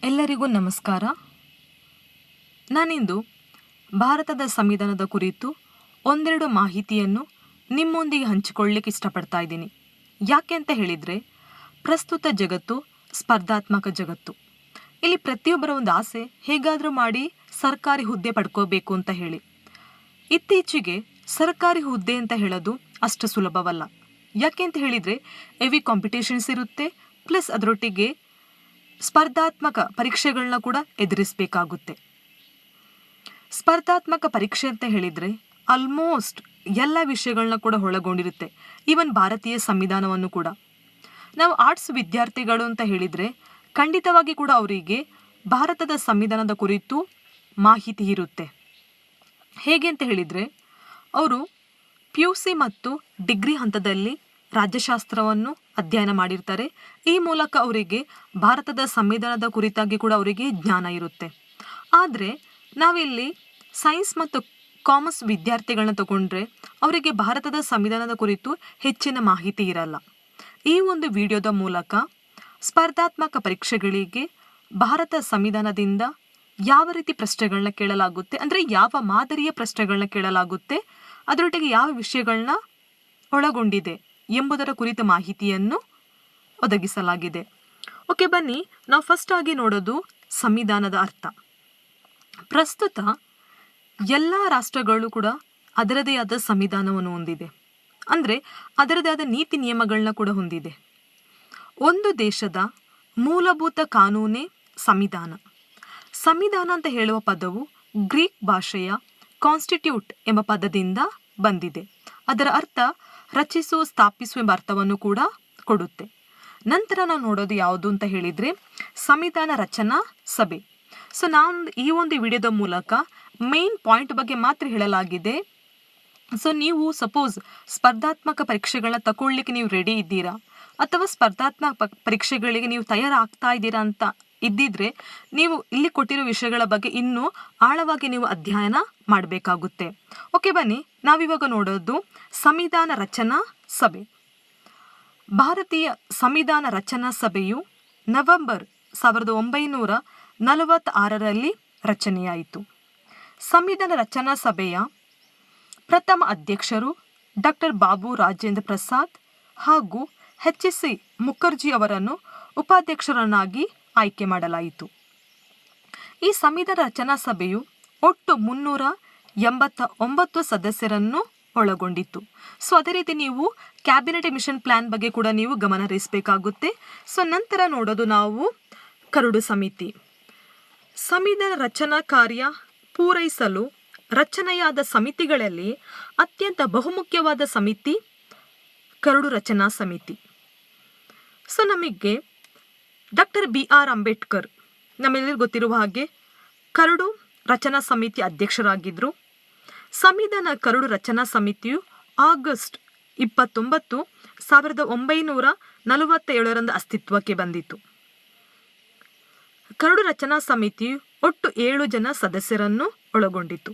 ಎಲ್ಲರಿಗೂ ನಮಸ್ಕಾರ. ನಾನಿಂದು ಭಾರತದ ಸಂವಿಧಾನದ ಕುರಿತು ಒಂದೆರಡು ಮಾಹಿತಿಯನ್ನು ನಿಮ್ಮೊಂದಿಗೆ ಹಂಚಿಕೊಳ್ಳಲಿಕ್ಕೆ ಇಷ್ಟಪಡ್ತಾ ಇದ್ದೀನಿ. ಯಾಕೆ ಅಂತ ಹೇಳಿದರೆ, ಪ್ರಸ್ತುತ ಜಗತ್ತು ಸ್ಪರ್ಧಾತ್ಮಕ ಜಗತ್ತು. ಇಲ್ಲಿ ಪ್ರತಿಯೊಬ್ಬರ ಒಂದು ಆಸೆ ಹೇಗಾದರೂ ಮಾಡಿ ಸರ್ಕಾರಿ ಹುದ್ದೆ ಪಡ್ಕೋಬೇಕು ಅಂತ ಹೇಳಿ. ಇತ್ತೀಚೆಗೆ ಸರ್ಕಾರಿ ಹುದ್ದೆ ಅಂತ ಹೇಳೋದು ಅಷ್ಟು ಸುಲಭವಲ್ಲ. ಯಾಕೆ ಅಂತ ಹೇಳಿದರೆ, ಹೆವಿ ಕಾಂಪಿಟೇಷನ್ಸ್ ಇರುತ್ತೆ, ಪ್ಲಸ್ ಅದರೊಟ್ಟಿಗೆ ಸ್ಪರ್ಧಾತ್ಮಕ ಪರೀಕ್ಷೆಗಳನ್ನ ಕೂಡ ಎದುರಿಸಬೇಕಾಗುತ್ತೆ. ಸ್ಪರ್ಧಾತ್ಮಕ ಪರೀಕ್ಷೆ ಅಂತ ಹೇಳಿದರೆ ಆಲ್ಮೋಸ್ಟ್ ಎಲ್ಲ ವಿಷಯಗಳನ್ನ ಕೂಡ ಒಳಗೊಂಡಿರುತ್ತೆ, ಈವನ್ ಭಾರತೀಯ ಸಂವಿಧಾನವನ್ನು ಕೂಡ. ನಾವು ಆರ್ಟ್ಸ್ ವಿದ್ಯಾರ್ಥಿಗಳು ಅಂತ ಹೇಳಿದರೆ ಖಂಡಿತವಾಗಿ ಕೂಡ ಅವರಿಗೆ ಭಾರತದ ಸಂವಿಧಾನದ ಕುರಿತು ಮಾಹಿತಿ ಇರುತ್ತೆ. ಹೇಗೆ ಅಂತ ಹೇಳಿದರೆ, ಅವರು PUC ಮತ್ತು ಡಿಗ್ರಿ ಹಂತದಲ್ಲಿ ರಾಜ್ಯಶಾಸ್ತ್ರವನ್ನು ಅಧ್ಯಯನ ಮಾಡಿರ್ತಾರೆ. ಈ ಮೂಲಕ ಅವರಿಗೆ ಭಾರತದ ಸಂವಿಧಾನದ ಕುರಿತಾಗಿ ಕೂಡ ಅವರಿಗೆ ಜ್ಞಾನ ಇರುತ್ತೆ. ಆದರೆ ನಾವಿಲ್ಲಿ ಸೈನ್ಸ್ ಮತ್ತು ಕಾಮರ್ಸ್ ವಿದ್ಯಾರ್ಥಿಗಳನ್ನ ತಗೊಂಡ್ರೆ ಅವರಿಗೆ ಭಾರತದ ಸಂವಿಧಾನದ ಕುರಿತು ಹೆಚ್ಚಿನ ಮಾಹಿತಿ ಇರಲ್ಲ. ಈ ಒಂದು ವಿಡಿಯೋದ ಮೂಲಕ ಸ್ಪರ್ಧಾತ್ಮಕ ಪರೀಕ್ಷೆಗಳಿಗೆ ಭಾರತ ಸಂವಿಧಾನದಿಂದ ಯಾವ ರೀತಿ ಪ್ರಶ್ನೆಗಳನ್ನ ಕೇಳಲಾಗುತ್ತೆ, ಅಂದರೆ ಯಾವ ಮಾದರಿಯ ಪ್ರಶ್ನೆಗಳನ್ನ ಕೇಳಲಾಗುತ್ತೆ, ಅದರೊಟ್ಟಿಗೆ ಯಾವ ವಿಷಯಗಳನ್ನ ಒಳಗೊಂಡಿದೆ ಎಂಬುದರ ಕುರಿತ ಮಾಹಿತಿಯನ್ನು ಒದಗಿಸಲಾಗಿದೆ. ಓಕೆ, ಬನ್ನಿ ನಾವು ಫಸ್ಟ್ ಆಗಿ ನೋಡೋದು ಸಂವಿಧಾನದ ಅರ್ಥ. ಪ್ರಸ್ತುತ ಎಲ್ಲ ರಾಷ್ಟ್ರಗಳು ಕೂಡ ಅದರದೇ ಆದ ಸಂವಿಧಾನವನ್ನು ಹೊಂದಿದೆ, ಅಂದರೆ ಅದರದೇ ಆದ ನೀತಿ ನಿಯಮಗಳನ್ನ ಕೂಡ ಹೊಂದಿದೆ. ಒಂದು ದೇಶದ ಮೂಲಭೂತ ಕಾನೂನೇ ಸಂವಿಧಾನ. ಸಂವಿಧಾನ ಅಂತ ಹೇಳುವ ಪದವು ಗ್ರೀಕ್ ಭಾಷೆಯ ಕಾನ್ಸ್ಟಿಟ್ಯೂಟ್ ಎಂಬ ಪದದಿಂದ ಬಂದಿದೆ. ಅದರ ಅರ್ಥ ರಚಿಸು, ಸ್ಥಾಪಿಸು ಎಂಬ ಅರ್ಥವನ್ನು ಕೂಡ ಕೊಡುತ್ತೆ. ನಂತರ ನಾವು ನೋಡೋದು ಯಾವುದು ಅಂತ ಹೇಳಿದರೆ ಸಂವಿಧಾನ ರಚನಾ ಸಭೆ. ಸೊ ನಾನು ಈ ಒಂದು ವಿಡಿಯೋದ ಮೂಲಕ ಮೇನ್ ಪಾಯಿಂಟ್ ಬಗ್ಗೆ ಮಾತ್ರ ಹೇಳಲಾಗಿದೆ. ಸೊ ನೀವು ಸಪೋಸ್ ಸ್ಪರ್ಧಾತ್ಮಕ ಪರೀಕ್ಷೆಗಳನ್ನ ತಗೊಳ್ಳಿಕ್ಕೆ ನೀವು ರೆಡಿ ಇದ್ದೀರಾ, ಅಥವಾ ಸ್ಪರ್ಧಾತ್ಮಕ ಪರೀಕ್ಷೆಗಳಿಗೆ ನೀವು ತಯಾರಾಗ್ತಾ ಇದ್ದೀರಾ ಅಂತ ಇದ್ದಿದ್ರೆ ನೀವು ಇಲ್ಲಿ ಕೊಟ್ಟಿರೋ ವಿಷಯಗಳ ಬಗ್ಗೆ ಇನ್ನೂ ಆಳವಾಗಿ ನೀವು ಅಧ್ಯಯನ ಮಾಡಬೇಕಾಗುತ್ತೆ. ಓಕೆ, ಬನ್ನಿ ನಾವಿವಾಗ ನೋಡೋದು ಸಂವಿಧಾನ ರಚನಾ ಸಭೆ. ಭಾರತೀಯ ಸಂವಿಧಾನ ರಚನಾ ಸಭೆಯು ನವೆಂಬರ್ 1946ರಲ್ಲಿ ರಚನೆಯಾಯಿತು. ಸಂವಿಧಾನ ರಚನಾ ಸಭೆಯ ಪ್ರಥಮ ಅಧ್ಯಕ್ಷರು ಡಾಕ್ಟರ್ ಬಾಬು ರಾಜೇಂದ್ರ ಪ್ರಸಾದ್ ಹಾಗೂ HC ಮುಖರ್ಜಿ ಅವರನ್ನು ಉಪಾಧ್ಯಕ್ಷರನ್ನಾಗಿ ಆಯ್ಕೆ ಮಾಡಲಾಯಿತು. ಈ ಸಂವಿಧಾನ ರಚನಾ ಸಭೆಯು ಒಟ್ಟು 389 ಸದಸ್ಯರನ್ನು ಒಳಗೊಂಡಿತ್ತು. ಸೊ ಅದೇ ರೀತಿ ನೀವು ಕ್ಯಾಬಿನೆಟ್ ಮಿಷನ್ ಪ್ಲಾನ್ ಬಗ್ಗೆ ಕೂಡ ನೀವು ಗಮನ ಹರಿಸಬೇಕಾಗುತ್ತೆ. ಸೊ ನಂತರ ನೋಡೋದು ನಾವು ಕರಡು ಸಮಿತಿ. ಸಂವಿಧಾನ ರಚನಾ ಕಾರ್ಯ ಪೂರೈಸಲು ರಚನೆಯಾದ ಸಮಿತಿಗಳಲ್ಲಿ ಅತ್ಯಂತ ಬಹುಮುಖ್ಯವಾದ ಸಮಿತಿ ಕರಡು ರಚನಾ ಸಮಿತಿ. ಸೊ ನಮಗೆ ಡಾಕ್ಟರ್ BR ಅಂಬೇಡ್ಕರ್ ನಮ್ಮೆಲ್ಲರಿಗೂ ಗೊತ್ತಿರುವ ಹಾಗೆ ಕರಡು ರಚನಾ ಸಮಿತಿ ಅಧ್ಯಕ್ಷರಾಗಿದ್ದರು. ಸಂವಿಧಾನ ಕರಡು ರಚನಾ ಸಮಿತಿಯು ಆಗಸ್ಟ್ 29, 1947ರಂದು ಅಸ್ತಿತ್ವಕ್ಕೆ ಬಂದಿತು. ಕರಡು ರಚನಾ ಸಮಿತಿಯು ಒಟ್ಟು 7 ಜನ ಸದಸ್ಯರನ್ನು ಒಳಗೊಂಡಿತು.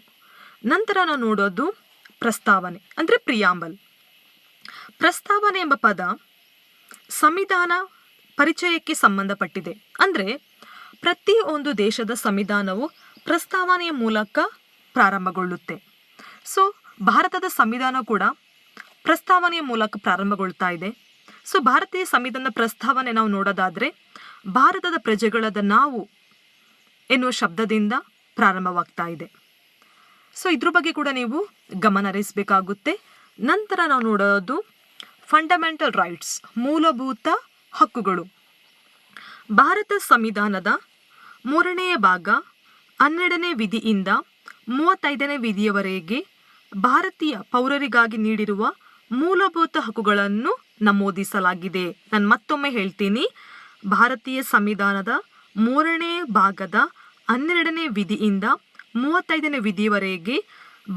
ನಂತರ ನಾವು ನೋಡೋದು ಪ್ರಸ್ತಾವನೆ, ಅಂದರೆ ಪ್ರಿಯಾಂಬಲ್. ಪ್ರಸ್ತಾವನೆ ಎಂಬ ಪದ ಸಂವಿಧಾನ ಪರಿಚಯಕ್ಕೆ ಸಂಬಂಧಪಟ್ಟಿದೆ. ಅಂದರೆ ಪ್ರತಿಯೊಂದು ದೇಶದ ಸಂವಿಧಾನವು ಪ್ರಸ್ತಾವನೆಯ ಮೂಲಕ ಪ್ರಾರಂಭಗೊಳ್ಳುತ್ತೆ. ಸೊ ಭಾರತದ ಸಂವಿಧಾನ ಕೂಡ ಪ್ರಸ್ತಾವನೆಯ ಮೂಲಕ ಪ್ರಾರಂಭಗೊಳ್ತಾ ಇದೆ. ಸೊ ಭಾರತೀಯ ಸಂವಿಧಾನದ ಪ್ರಸ್ತಾವನೆ ನಾವು ನೋಡೋದಾದರೆ ಭಾರತದ ಪ್ರಜೆಗಳಾದ ನಾವು ಎನ್ನುವ ಶಬ್ದದಿಂದ ಪ್ರಾರಂಭವಾಗ್ತಾ ಇದೆ. ಸೊ ಇದ್ರ ಬಗ್ಗೆ ಕೂಡ ನೀವು ಗಮನ ಹರಿಸಬೇಕಾಗುತ್ತೆ. ನಂತರ ನಾವು ನೋಡೋದು ಫಂಡಮೆಂಟಲ್ ರೈಟ್ಸ್, ಮೂಲಭೂತ ಹಕ್ಕುಗಳು. ಭಾರತ ಸಂವಿಧಾನದ 3ನೇ ಭಾಗ 12ನೇ ವಿಧಿಯಿಂದ 35ನೇ ವಿಧಿಯವರೆಗೆ ಭಾರತೀಯ ಪೌರರಿಗಾಗಿ ನೀಡಿರುವ ಮೂಲಭೂತ ಹಕ್ಕುಗಳನ್ನು ನಮೂದಿಸಲಾಗಿದೆ. ನಾನು ಮತ್ತೊಮ್ಮೆ ಹೇಳ್ತೀನಿ, ಭಾರತೀಯ ಸಂವಿಧಾನದ 3ನೇ ಭಾಗದ 12ನೇ ವಿಧಿಯಿಂದ 35ನೇ ವಿಧಿಯವರೆಗೆ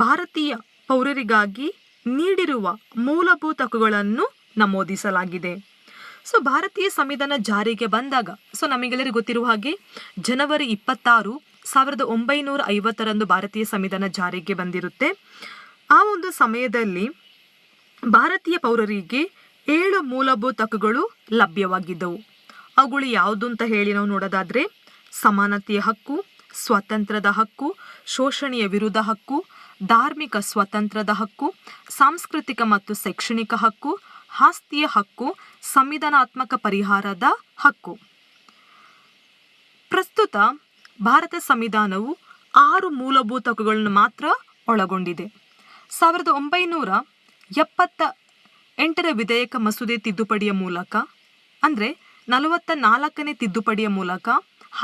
ಭಾರತೀಯ ಪೌರರಿಗಾಗಿ ನೀಡಿರುವ ಮೂಲಭೂತ ಹಕ್ಕುಗಳನ್ನು ನಮೂದಿಸಲಾಗಿದೆ. ಸೊ ಭಾರತೀಯ ಸಂವಿಧಾನ ಜಾರಿಗೆ ಬಂದಾಗ, ಸೊ ನಮಗೆಲ್ಲರಿಗೂ ಗೊತ್ತಿರುವ ಹಾಗೆ ಜನವರಿ 26, 1950ರಂದು ಭಾರತೀಯ ಸಂವಿಧಾನ ಜಾರಿಗೆ ಬಂದಿರುತ್ತೆ. ಆ ಒಂದು ಸಮಯದಲ್ಲಿ ಭಾರತೀಯ ಪೌರರಿಗೆ 7 ಮೂಲಭೂತ ಹಕ್ಕುಗಳು ಲಭ್ಯವಾಗಿದ್ದವು. ಅವುಗಳು ಯಾವುದು ಅಂತ ಹೇಳಿ ನಾವು ನೋಡೋದಾದರೆ, ಸಮಾನತೆಯ ಹಕ್ಕು, ಸ್ವಾತಂತ್ರ್ಯದ ಹಕ್ಕು, ಶೋಷಣೆಯ ವಿರುದ್ಧ ಹಕ್ಕು, ಧಾರ್ಮಿಕ ಸ್ವಾತಂತ್ರ್ಯದ ಹಕ್ಕು, ಸಾಂಸ್ಕೃತಿಕ ಮತ್ತು ಶೈಕ್ಷಣಿಕ ಹಕ್ಕು, ಆಸ್ತಿಯ ಹಕ್ಕು, ಸಂವಿಧಾನಾತ್ಮಕ ಪರಿಹಾರದ ಹಕ್ಕು. ಪ್ರಸ್ತುತ ಭಾರತ ಸಂವಿಧಾನವು 6 ಮೂಲಭೂತ ಹಕ್ಕುಗಳನ್ನು ಮಾತ್ರ ಒಳಗೊಂಡಿದೆ. 1978 ವಿಧೇಯಕ ಮಸೂದೆ ತಿದ್ದುಪಡಿಯ ಮೂಲಕ, ಅಂದರೆ 44ನೇ ತಿದ್ದುಪಡಿಯ ಮೂಲಕ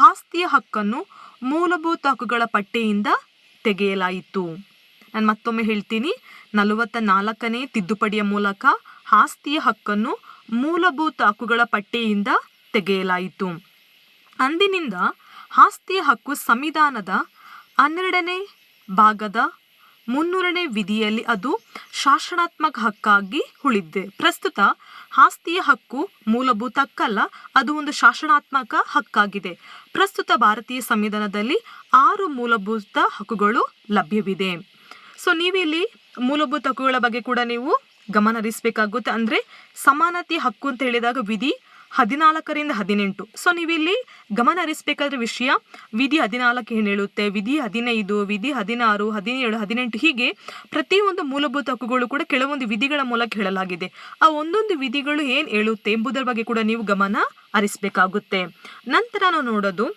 ಆಸ್ತಿಯ ಹಕ್ಕನ್ನು ಮೂಲಭೂತ ಹಕ್ಕುಗಳ ಪಟ್ಟಿಯಿಂದ ತೆಗೆಯಲಾಯಿತು. ನಾನು ಮತ್ತೊಮ್ಮೆ ಹೇಳ್ತೀನಿ, 44ನೇ ತಿದ್ದುಪಡಿಯ ಮೂಲಕ ಆಸ್ತಿಯ ಹಕ್ಕನ್ನು ಮೂಲಭೂತ ಹಕ್ಕುಗಳ ಪಟ್ಟಿಯಿಂದ ತೆಗೆಯಲಾಯಿತು. ಅಂದಿನಿಂದ ಆಸ್ತಿಯ ಹಕ್ಕು ಸಂವಿಧಾನದ 12ನೇ ಭಾಗದ 300ನೇ ವಿಧಿಯಲ್ಲಿ ಅದು ಶಾಸನಾತ್ಮಕ ಹಕ್ಕಾಗಿ ಉಳಿದಿದೆ. ಪ್ರಸ್ತುತ ಆಸ್ತಿಯ ಹಕ್ಕು ಮೂಲಭೂತ ಹಕ್ಕಲ್ಲ, ಅದು ಒಂದು ಶಾಸನಾತ್ಮಕ ಹಕ್ಕಾಗಿದೆ. ಪ್ರಸ್ತುತ ಭಾರತೀಯ ಸಂವಿಧಾನದಲ್ಲಿ 6 ಮೂಲಭೂತ ಹಕ್ಕುಗಳು ಲಭ್ಯವಿದೆ. ಸೊ ನೀವಿಲ್ಲಿ ಮೂಲಭೂತ ಹಕ್ಕುಗಳ ಬಗ್ಗೆ ಕೂಡ ನೀವು ಗಮನ ಹರಿಸಬೇಕಾಗುತ್ತೆ. ಅಂದರೆ ಸಮಾನತೆಯ ಹಕ್ಕು ಅಂತ ಹೇಳಿದಾಗ ವಿಧಿ 14ರಿಂದ 18. ಸೊ ನೀವಿಲ್ಲಿ ಗಮನ ಹರಿಸಬೇಕಾದ್ರೆ ವಿಷಯ ವಿಧಿ 14 ಏನು ಹೇಳುತ್ತೆ, ವಿಧಿ 15, ವಿಧಿ 16, 17, 18 ಹೀಗೆ ಪ್ರತಿಯೊಂದು ಮೂಲಭೂತ ಹಕ್ಕುಗಳು ಕೂಡ ಕೆಲವೊಂದು ವಿಧಿಗಳ ಮೂಲಕ ಹೇಳಲಾಗಿದೆ. ಆ ಒಂದೊಂದು ವಿಧಿಗಳು ಏನು ಹೇಳುತ್ತೆ ಎಂಬುದರ ಬಗ್ಗೆ ಕೂಡ ನೀವು ಗಮನ ಹರಿಸಬೇಕಾಗುತ್ತೆ. ನಂತರ ನಾವು ನೋಡೋದು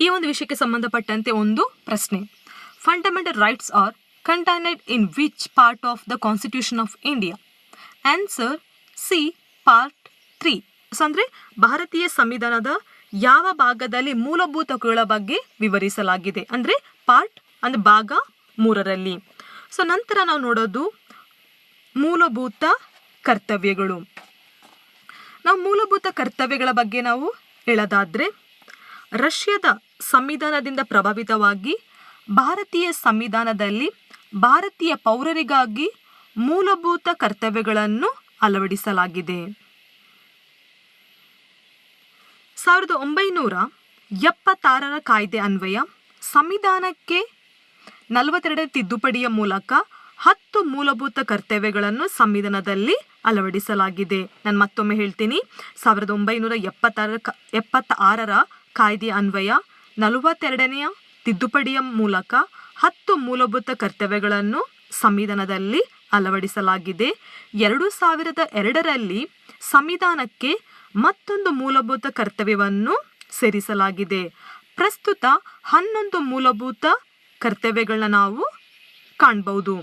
ಈ ಒಂದು ವಿಷಯಕ್ಕೆ ಸಂಬಂಧಪಟ್ಟಂತೆ ಒಂದು ಪ್ರಶ್ನೆ. Fundamental rights R contained in which part of the Constitution of India? Answer C, part 3. ಅಂದರೆ ಭಾರತೀಯ ಸಂವಿಧಾನದ ಯಾವ ಭಾಗದಲ್ಲಿ ಮೂಲಭೂತ ಹಕ್ಕುಗಳ ಬಗ್ಗೆ ವಿವರಿಸಲಾಗಿದೆ, ಅಂದರೆ ಪಾರ್ಟ್ ಅಂದರೆ ಭಾಗ 3ರಲ್ಲಿ. ಸೊ ನಂತರ ನಾವು ನೋಡೋದು ಮೂಲಭೂತ ಕರ್ತವ್ಯಗಳು. ನಾವು ಮೂಲಭೂತ ಕರ್ತವ್ಯಗಳ ಬಗ್ಗೆ ನಾವು ಹೇಳೋದಾದ್ರೆ, ರಷ್ಯಾದ ಸಂವಿಧಾನದಿಂದ ಪ್ರಭಾವಿತವಾಗಿ ಭಾರತೀಯ ಸಂವಿಧಾನದಲ್ಲಿ ಭಾರತೀಯ ಪೌರರಿಗಾಗಿ ಮೂಲಭೂತ ಕರ್ತವ್ಯಗಳನ್ನು ಅಳವಡಿಸಲಾಗಿದೆ. 1976ರ ಕಾಯ್ದೆ ಅನ್ವಯ ಸಂವಿಧಾನಕ್ಕೆ 42ನೇ ತಿದ್ದುಪಡಿಯ ಮೂಲಕ 10 ಮೂಲಭೂತ ಕರ್ತವ್ಯಗಳನ್ನು ಸಂವಿಧಾನದಲ್ಲಿ ಅಳವಡಿಸಲಾಗಿದೆ. ನಾನು ಮತ್ತೊಮ್ಮೆ ಹೇಳ್ತೀನಿ, 1976ರ ಕಾಯ್ದೆ ಅನ್ವಯ 42ನೇ ತಿದ್ದುಪಡಿಯ ಮೂಲಕ 10 ಮೂಲಭೂತ ಕರ್ತವ್ಯಗಳನ್ನು ಸಂವಿಧಾನದಲ್ಲಿ ಅಳವಡಿಸಲಾಗಿದೆ. 2002ರಲ್ಲಿ ಸಂವಿಧಾನಕ್ಕೆ ಮತ್ತೊಂದು ಮೂಲಭೂತ ಕರ್ತವ್ಯವನ್ನು ಸೇರಿಸಲಾಗಿದೆ. ಪ್ರಸ್ತುತ 11 ಮೂಲಭೂತ ಕರ್ತವ್ಯಗಳನ್ನ ನಾವು ಕಾಣಬಹುದು.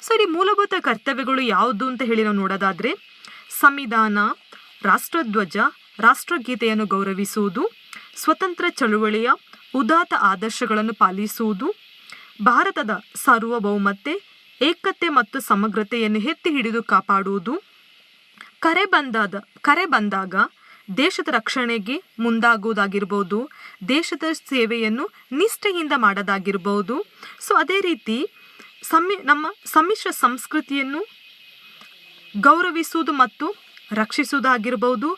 ಸೊ ಈ ಮೂಲಭೂತ ಕರ್ತವ್ಯಗಳು ಯಾವುದು ಅಂತ ಹೇಳಿ ನಾವು ನೋಡೋದಾದ್ರೆ, ಸಂವಿಧಾನ, ರಾಷ್ಟ್ರಧ್ವಜ, ರಾಷ್ಟ್ರಗೀತೆಯನ್ನು ಗೌರವಿಸುವುದು, ಸ್ವತಂತ್ರ ಚಳುವಳಿಯ ಉದಾತ್ತ ಆದರ್ಶಗಳನ್ನು ಪಾಲಿಸುವುದು, ಭಾರತದ ಸಾರ್ವಭೌಮತೆ, ಏಕತೆ ಮತ್ತು ಸಮಗ್ರತೆಯನ್ನು ಎತ್ತಿ ಹಿಡಿದು ಕಾಪಾಡುವುದು, ಕರೆ ಬಂದಾಗ ದೇಶದ ರಕ್ಷಣೆಗೆ ಮುಂದಾಗುವುದಾಗಿರ್ಬೋದು, ದೇಶದ ಸೇವೆಯನ್ನು ನಿಷ್ಠೆಯಿಂದ ಮಾಡೋದಾಗಿರ್ಬೋದು. ಸೊ ಅದೇ ರೀತಿ ನಮ್ಮ ಸಮ್ಮಿಶ್ರ ಸಂಸ್ಕೃತಿಯನ್ನು ಗೌರವಿಸುವುದು ಮತ್ತು ರಕ್ಷಿಸುವುದಾಗಿರ್ಬೋದು,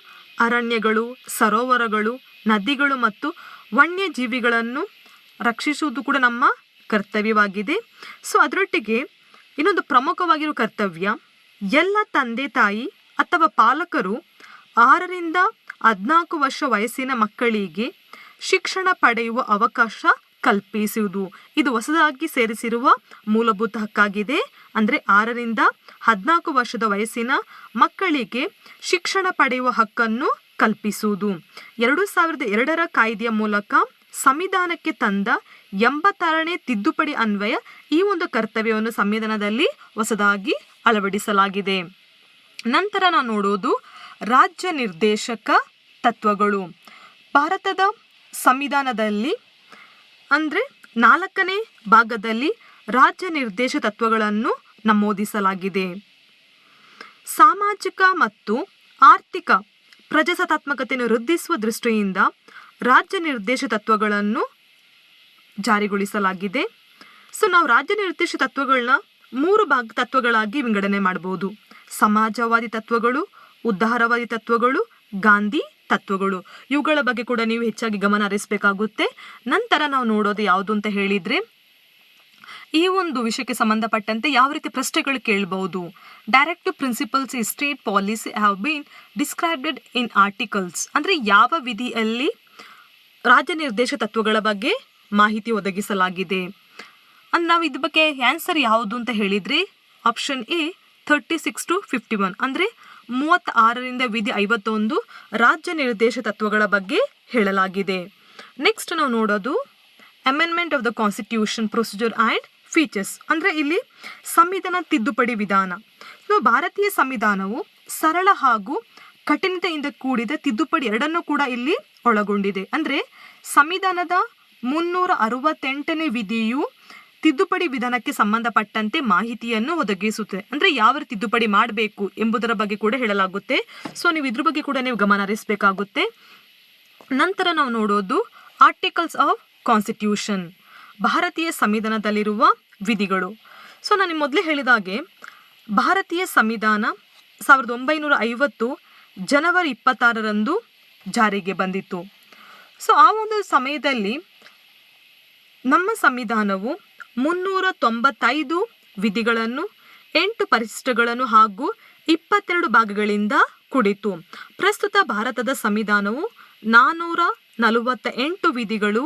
ಅರಣ್ಯಗಳು, ಸರೋವರಗಳು, ನದಿಗಳು ಮತ್ತು ವನ್ಯಜೀವಿಗಳನ್ನು ರಕ್ಷಿಸುವುದು ಕೂಡ ನಮ್ಮ ಕರ್ತವ್ಯವಾಗಿದೆ. ಸೊ ಅದರೊಟ್ಟಿಗೆ ಇನ್ನೊಂದು ಪ್ರಮುಖವಾಗಿರುವ ಕರ್ತವ್ಯ, ಎಲ್ಲ ತಂದೆ ತಾಯಿ ಅಥವಾ ಪಾಲಕರು 6ರಿಂದ 14 ವರ್ಷ ವಯಸ್ಸಿನ ಮಕ್ಕಳಿಗೆ ಶಿಕ್ಷಣ ಪಡೆಯುವ ಅವಕಾಶ ಕಲ್ಪಿಸುವುದು. ಇದು ಹೊಸದಾಗಿ ಸೇರಿಸಿರುವ ಮೂಲಭೂತ ಹಕ್ಕಾಗಿದೆ. ಅಂದರೆ 6ರಿಂದ 14 ವರ್ಷದ ವಯಸ್ಸಿನ ಮಕ್ಕಳಿಗೆ ಶಿಕ್ಷಣ ಪಡೆಯುವ ಹಕ್ಕನ್ನು ಕಲ್ಪಿಸುವುದು. 2002ರ ಕಾಯ್ದೆಯ ಮೂಲಕ ಸಂವಿಧಾನಕ್ಕೆ ತಂದ 86ನೇ ತಿದ್ದುಪಡಿ ಅನ್ವಯ ಈ ಒಂದು ಕರ್ತವ್ಯವನ್ನು ಸಂವಿಧಾನದಲ್ಲಿ ಹೊಸದಾಗಿ ಅಳವಡಿಸಲಾಗಿದೆ. ನಂತರ ನಾವು ನೋಡೋದು ರಾಜ್ಯ ನಿರ್ದೇಶಕ ತತ್ವಗಳು. ಭಾರತದ ಸಂವಿಧಾನದಲ್ಲಿ ಅಂದರೆ 4ನೇ ಭಾಗದಲ್ಲಿ ರಾಜ್ಯ ನಿರ್ದೇಶ ತತ್ವಗಳನ್ನು ನಮೂದಿಸಲಾಗಿದೆ. ಸಾಮಾಜಿಕ ಮತ್ತು ಆರ್ಥಿಕ ಪ್ರಜಾಸತ್ತಾತ್ಮಕತೆಯನ್ನು ವೃದ್ಧಿಸುವ ದೃಷ್ಟಿಯಿಂದ ರಾಜ್ಯ ನಿರ್ದೇಶ ತತ್ವಗಳನ್ನು ಜಾರಿಗೊಳಿಸಲಾಗಿದೆ. ಸೊ ನಾವು ರಾಜ್ಯ ನಿರ್ದೇಶ ತತ್ವಗಳನ್ನ 3 ತತ್ವಗಳಾಗಿ ವಿಂಗಡಣೆ ಮಾಡಬಹುದು. ಸಮಾಜವಾದಿ ತತ್ವಗಳು, ಉದಾರವಾದಿ ತತ್ವಗಳು, ಗಾಂಧಿ ತತ್ವಗಳು. ಇವುಗಳ ಬಗ್ಗೆ ಕೂಡ ನೀವು ಹೆಚ್ಚಾಗಿ ಗಮನ ಹರಿಸಬೇಕಾಗುತ್ತೆ. ನಂತರ ನಾವು ನೋಡೋದು ಯಾವುದು ಅಂತ ಹೇಳಿದರೆ, ಈ ಒಂದು ವಿಷಯಕ್ಕೆ ಸಂಬಂಧಪಟ್ಟಂತೆ ಯಾವ ರೀತಿ ಪ್ರಶ್ನೆಗಳು ಕೇಳಬಹುದು. Directive principles in state policy have been described in articles. ಅಂದರೆ ಯಾವ ವಿಧಿಯಲ್ಲಿ ರಾಜ್ಯ ನಿರ್ದೇಶ ತತ್ವಗಳ ಬಗ್ಗೆ ಮಾಹಿತಿ ಒದಗಿಸಲಾಗಿದೆ. ನಾವು ಇದ್ರ ಬಗ್ಗೆ ಆನ್ಸರ್ ಯಾವುದು ಅಂತ ಹೇಳಿದ್ರೆ ಆಪ್ಷನ್ ಎ 36 to 51 ಅಂದರೆ 36ರಿಂದ ವಿಧಿ 51 ರಾಜ್ಯ ನಿರ್ದೇಶ ತತ್ವಗಳ ಬಗ್ಗೆ ಹೇಳಲಾಗಿದೆ. ನೆಕ್ಸ್ಟ್ ನಾವು ನೋಡೋದು amendment of the constitution procedure and features ಅಂದರೆ ಇಲ್ಲಿ ಸಂವಿಧಾನ ತಿದ್ದುಪಡಿ ವಿಧಾನ. ಭಾರತೀಯ ಸಂವಿಧಾನವು ಸರಳ ಹಾಗೂ ಕಠಿಣತೆಯಿಂದ ಕೂಡಿದ ತಿದ್ದುಪಡಿ ಎರಡನ್ನೂ ಕೂಡ ಇಲ್ಲಿ ಒಳಗೊಂಡಿದೆ. ಅಂದರೆ ಸಂವಿಧಾನದ 368ನೇ ವಿಧಿಯು ತಿದ್ದುಪಡಿ ವಿಧಾನಕ್ಕೆ ಸಂಬಂಧಪಟ್ಟಂತೆ ಮಾಹಿತಿಯನ್ನು ಒದಗಿಸುತ್ತದೆ. ಅಂದರೆ ಯಾವ ತಿದ್ದುಪಡಿ ಮಾಡಬೇಕು ಎಂಬುದರ ಬಗ್ಗೆ ಕೂಡ ಹೇಳಲಾಗುತ್ತೆ. ಸೊ ನೀವು ಇದ್ರ ಬಗ್ಗೆ ಕೂಡ ನೀವು ಗಮನ ಹರಿಸಬೇಕಾಗುತ್ತೆ. ನಂತರ ನಾವು ನೋಡೋದು ಆರ್ಟಿಕಲ್ಸ್ ಆಫ್ ಕಾನ್ಸ್ಟಿಟ್ಯೂಷನ್, ಭಾರತೀಯ ಸಂವಿಧಾನದಲ್ಲಿರುವ ವಿಧಿಗಳು. ಸೊ ನಾನು ಮೊದಲೇ ಹೇಳಿದ ಹಾಗೆ ಭಾರತೀಯ ಸಂವಿಧಾನ 1950 ಜನವರಿ 26ರಂದು ಜಾರಿಗೆ ಬಂದಿತ್ತು. ಸೊ ಆ ಒಂದು ಸಮಯದಲ್ಲಿ ನಮ್ಮ ಸಂವಿಧಾನವು 395 ವಿಧಿಗಳನ್ನು, 8 ಪರಿಶಿಷ್ಟಗಳನ್ನು ಹಾಗೂ 22 ಭಾಗಗಳಿಂದ ಕೂಡಿತು. ಪ್ರಸ್ತುತ ಭಾರತದ ಸಂವಿಧಾನವು 448 ವಿಧಿಗಳು,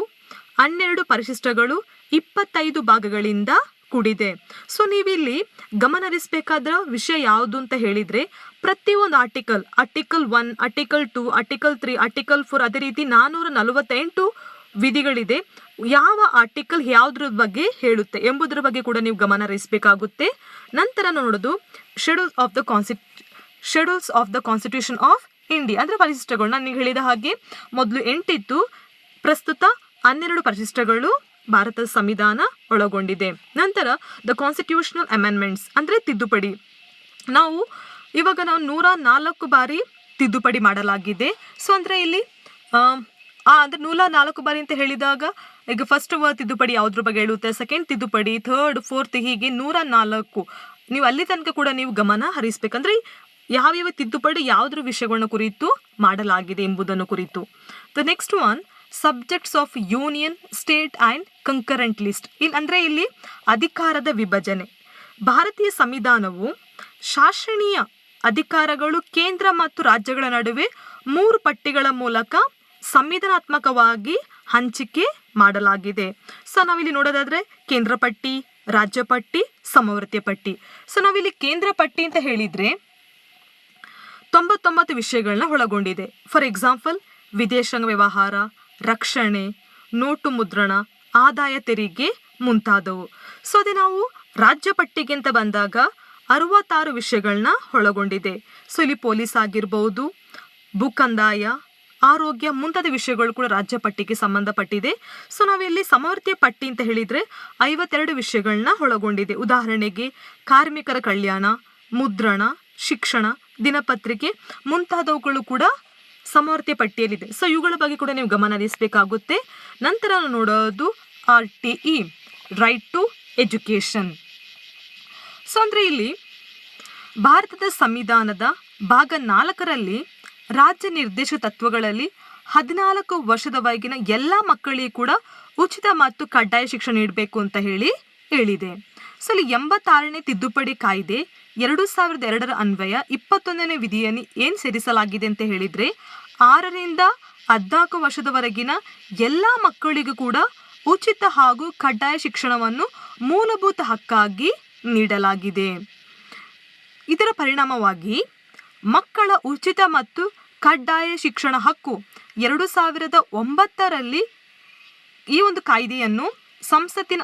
12 ಪರಿಶಿಷ್ಟಗಳು, 25 ಭಾಗಗಳಿಂದ ಕೂಡಿದೆ. ಸೊ ನೀವಿಲ್ಲಿ ಗಮನ ಹರಿಸಬೇಕಾದ ವಿಷಯ ಯಾವುದು ಅಂತ ಹೇಳಿದರೆ ಪ್ರತಿಯೊಂದು ಆರ್ಟಿಕಲ್ 1, ಆರ್ಟಿಕಲ್ 2, ಆರ್ಟಿಕಲ್ 3, ಆರ್ಟಿಕಲ್ 4 ಅದೇ ರೀತಿ 448 ವಿಧಿಗಳಿದೆ. ಯಾವ ಆರ್ಟಿಕಲ್ ಯಾವುದ್ರ ಬಗ್ಗೆ ಹೇಳುತ್ತೆ ಎಂಬುದರ ಬಗ್ಗೆ ಕೂಡ ನೀವು ಗಮನ ಹರಿಸಬೇಕಾಗುತ್ತೆ. ನಂತರ ನೋಡೋದು schedules of the constitution of India ಅಂದರೆ ಪರಿಶಿಷ್ಟಗಳು. ನಾನು ಹೇಳಿದ ಹಾಗೆ ಮೊದಲು 8 ಇತ್ತು, ಪ್ರಸ್ತುತ 12 ಪರಿಶಿಷ್ಟಗಳು ಭಾರತದ ಸಂವಿಧಾನ ಒಳಗೊಂಡಿದೆ. ನಂತರ ದ ಕಾನ್ಸ್ಟಿಟ್ಯೂಷನಲ್ ಅಮೆಂಡ್ಮೆಂಟ್ಸ್ ಅಂದರೆ ತಿದ್ದುಪಡಿ. ಇವಾಗ ನಾವು 104 ಬಾರಿ ತಿದ್ದುಪಡಿ ಮಾಡಲಾಗಿದೆ. ಸೊ ಅಂದರೆ ಇಲ್ಲಿ ಅಂದರೆ 104 ಬಾರಿ ಅಂತ ಹೇಳಿದಾಗ ಈಗ ಫಸ್ಟ್ ತಿದ್ದುಪಡಿ ಯಾವುದ್ರ ಬಗ್ಗೆ ಹೇಳುತ್ತೆ, ಸೆಕೆಂಡ್ ತಿದ್ದುಪಡಿ, ಥರ್ಡ್, ಫೋರ್ತ್, ಹೀಗೆ 104 ನೀವು ಅಲ್ಲಿ ತನಕ ಕೂಡ ನೀವು ಗಮನ ಹರಿಸಬೇಕಂದ್ರೆ ಯಾವ್ಯಾವ ತಿದ್ದುಪಡಿ ಯಾವುದ್ರ ವಿಷಯಗಳನ್ನ ಕುರಿತು ಮಾಡಲಾಗಿದೆ ಎಂಬುದನ್ನು ಕುರಿತು. The next one subjects of union, state and concurrent list. ಅಂದರೆ ಇಲ್ಲಿ ಅಧಿಕಾರದ ವಿಭಜನೆ. ಭಾರತೀಯ ಸಂವಿಧಾನವು ಶಾಸನೀಯ ಅಧಿಕಾರಗಳು ಕೇಂದ್ರ ಮತ್ತು ರಾಜ್ಯಗಳ ನಡುವೆ 3 ಪಟ್ಟಿಗಳ ಮೂಲಕ ಸಂವಿಧಾನಾತ್ಮಕವಾಗಿ ಹಂಚಿಕೆ ಮಾಡಲಾಗಿದೆ. ಸೊ ನಾವಿಲ್ಲಿ ನೋಡೋದಾದ್ರೆ ಕೇಂದ್ರ ಪಟ್ಟಿ, ರಾಜ್ಯ ಪಟ್ಟಿ, ಸಮವರ್ತಿ ಪಟ್ಟಿ. ಸೊ ನಾವಿಲ್ಲಿ ಕೇಂದ್ರ ಪಟ್ಟಿ ಅಂತ ಹೇಳಿದ್ರೆ 99 ವಿಷಯಗಳನ್ನ ಒಳಗೊಂಡಿದೆ. ಫಾರ್ ಎಕ್ಸಾಂಪಲ್ ವಿದೇಶಾಂಗ ವ್ಯವಹಾರ, ರಕ್ಷಣೆ, ನೋಟು ಮುದ್ರಣ, ಆದಾಯ ತೆರಿಗೆ ಮುಂತಾದವು. ಸೊ ಅದೇ ನಾವು ರಾಜ್ಯ ಪಟ್ಟಿಗೆ ಅಂತ ಬಂದಾಗ 66 ವಿಷಯಗಳನ್ನ ಒಳಗೊಂಡಿದೆ. ಸೊ ಇಲ್ಲಿ ಪೊಲೀಸ್ ಆಗಿರ್ಬೋದು, ಭೂಕಂದಾಯ, ಆರೋಗ್ಯ ಮುಂತಾದ ವಿಷಯಗಳು ಕೂಡ ರಾಜ್ಯ ಪಟ್ಟಿಗೆ ಸಂಬಂಧಪಟ್ಟಿದೆ. ಸೊ ನಾವಿಲ್ಲಿ ಸಮವರ್ತಿ ಪಟ್ಟಿ ಅಂತ ಹೇಳಿದರೆ 52 ವಿಷಯಗಳನ್ನ ಒಳಗೊಂಡಿದೆ. ಉದಾಹರಣೆಗೆ ಕಾರ್ಮಿಕರ ಕಲ್ಯಾಣ, ಮುದ್ರಣ, ಶಿಕ್ಷಣ, ದಿನಪತ್ರಿಕೆ ಮುಂತಾದವುಗಳು ಕೂಡ ಸಮವರ್ತಿ ಪಟ್ಟಿಯಲ್ಲಿದೆ. ಸೊ ಇವುಗಳ ಬಗ್ಗೆ ಕೂಡ ನೀವು ಗಮನ ಹರಿಸಬೇಕಾಗುತ್ತೆ. ನಂತರ ನಾವು ನೋಡೋದು RTE, right to education. So ಅಂದರೆ ಇಲ್ಲಿ ಭಾರತದ ಸಂವಿಧಾನದ ಭಾಗ 4ರಲ್ಲಿ ರಾಜ್ಯ ನಿರ್ದೇಶ ತತ್ವಗಳಲ್ಲಿ 14 ವರ್ಷದವರೆಗಿನ ಎಲ್ಲ ಮಕ್ಕಳಿಗೂ ಕೂಡ ಉಚಿತ ಮತ್ತು ಕಡ್ಡಾಯ ಶಿಕ್ಷಣ ನೀಡಬೇಕು ಅಂತ ಹೇಳಿದೆ. ಸೊ ಇಲ್ಲಿ 86ನೇ ತಿದ್ದುಪಡಿ ಕಾಯ್ದೆ 2002ರ ಅನ್ವಯ 21ನೇ ವಿಧಿಯನ್ನು ಏನು ಸೇರಿಸಲಾಗಿದೆ ಅಂತ ಹೇಳಿದರೆ 6ರಿಂದ 14 ವರ್ಷದವರೆಗಿನ ಎಲ್ಲ ಮಕ್ಕಳಿಗೂ ಕೂಡ ಉಚಿತ ಹಾಗೂ ಕಡ್ಡಾಯ ಶಿಕ್ಷಣವನ್ನು ಮೂಲಭೂತ ಹಕ್ಕಾಗಿ ನೀಡಲಾಗಿದೆ. ಇದರ ಪರಿಣಾಮವಾಗಿ ಮಕ್ಕಳ ಉಚಿತ ಮತ್ತು ಕಡ್ಡಾಯ ಶಿಕ್ಷಣ ಹಕ್ಕು 2009ರಲ್ಲಿ ಈ ಒಂದು ಕಾಯ್ದೆಯನ್ನು ಸಂಸತ್ತಿನ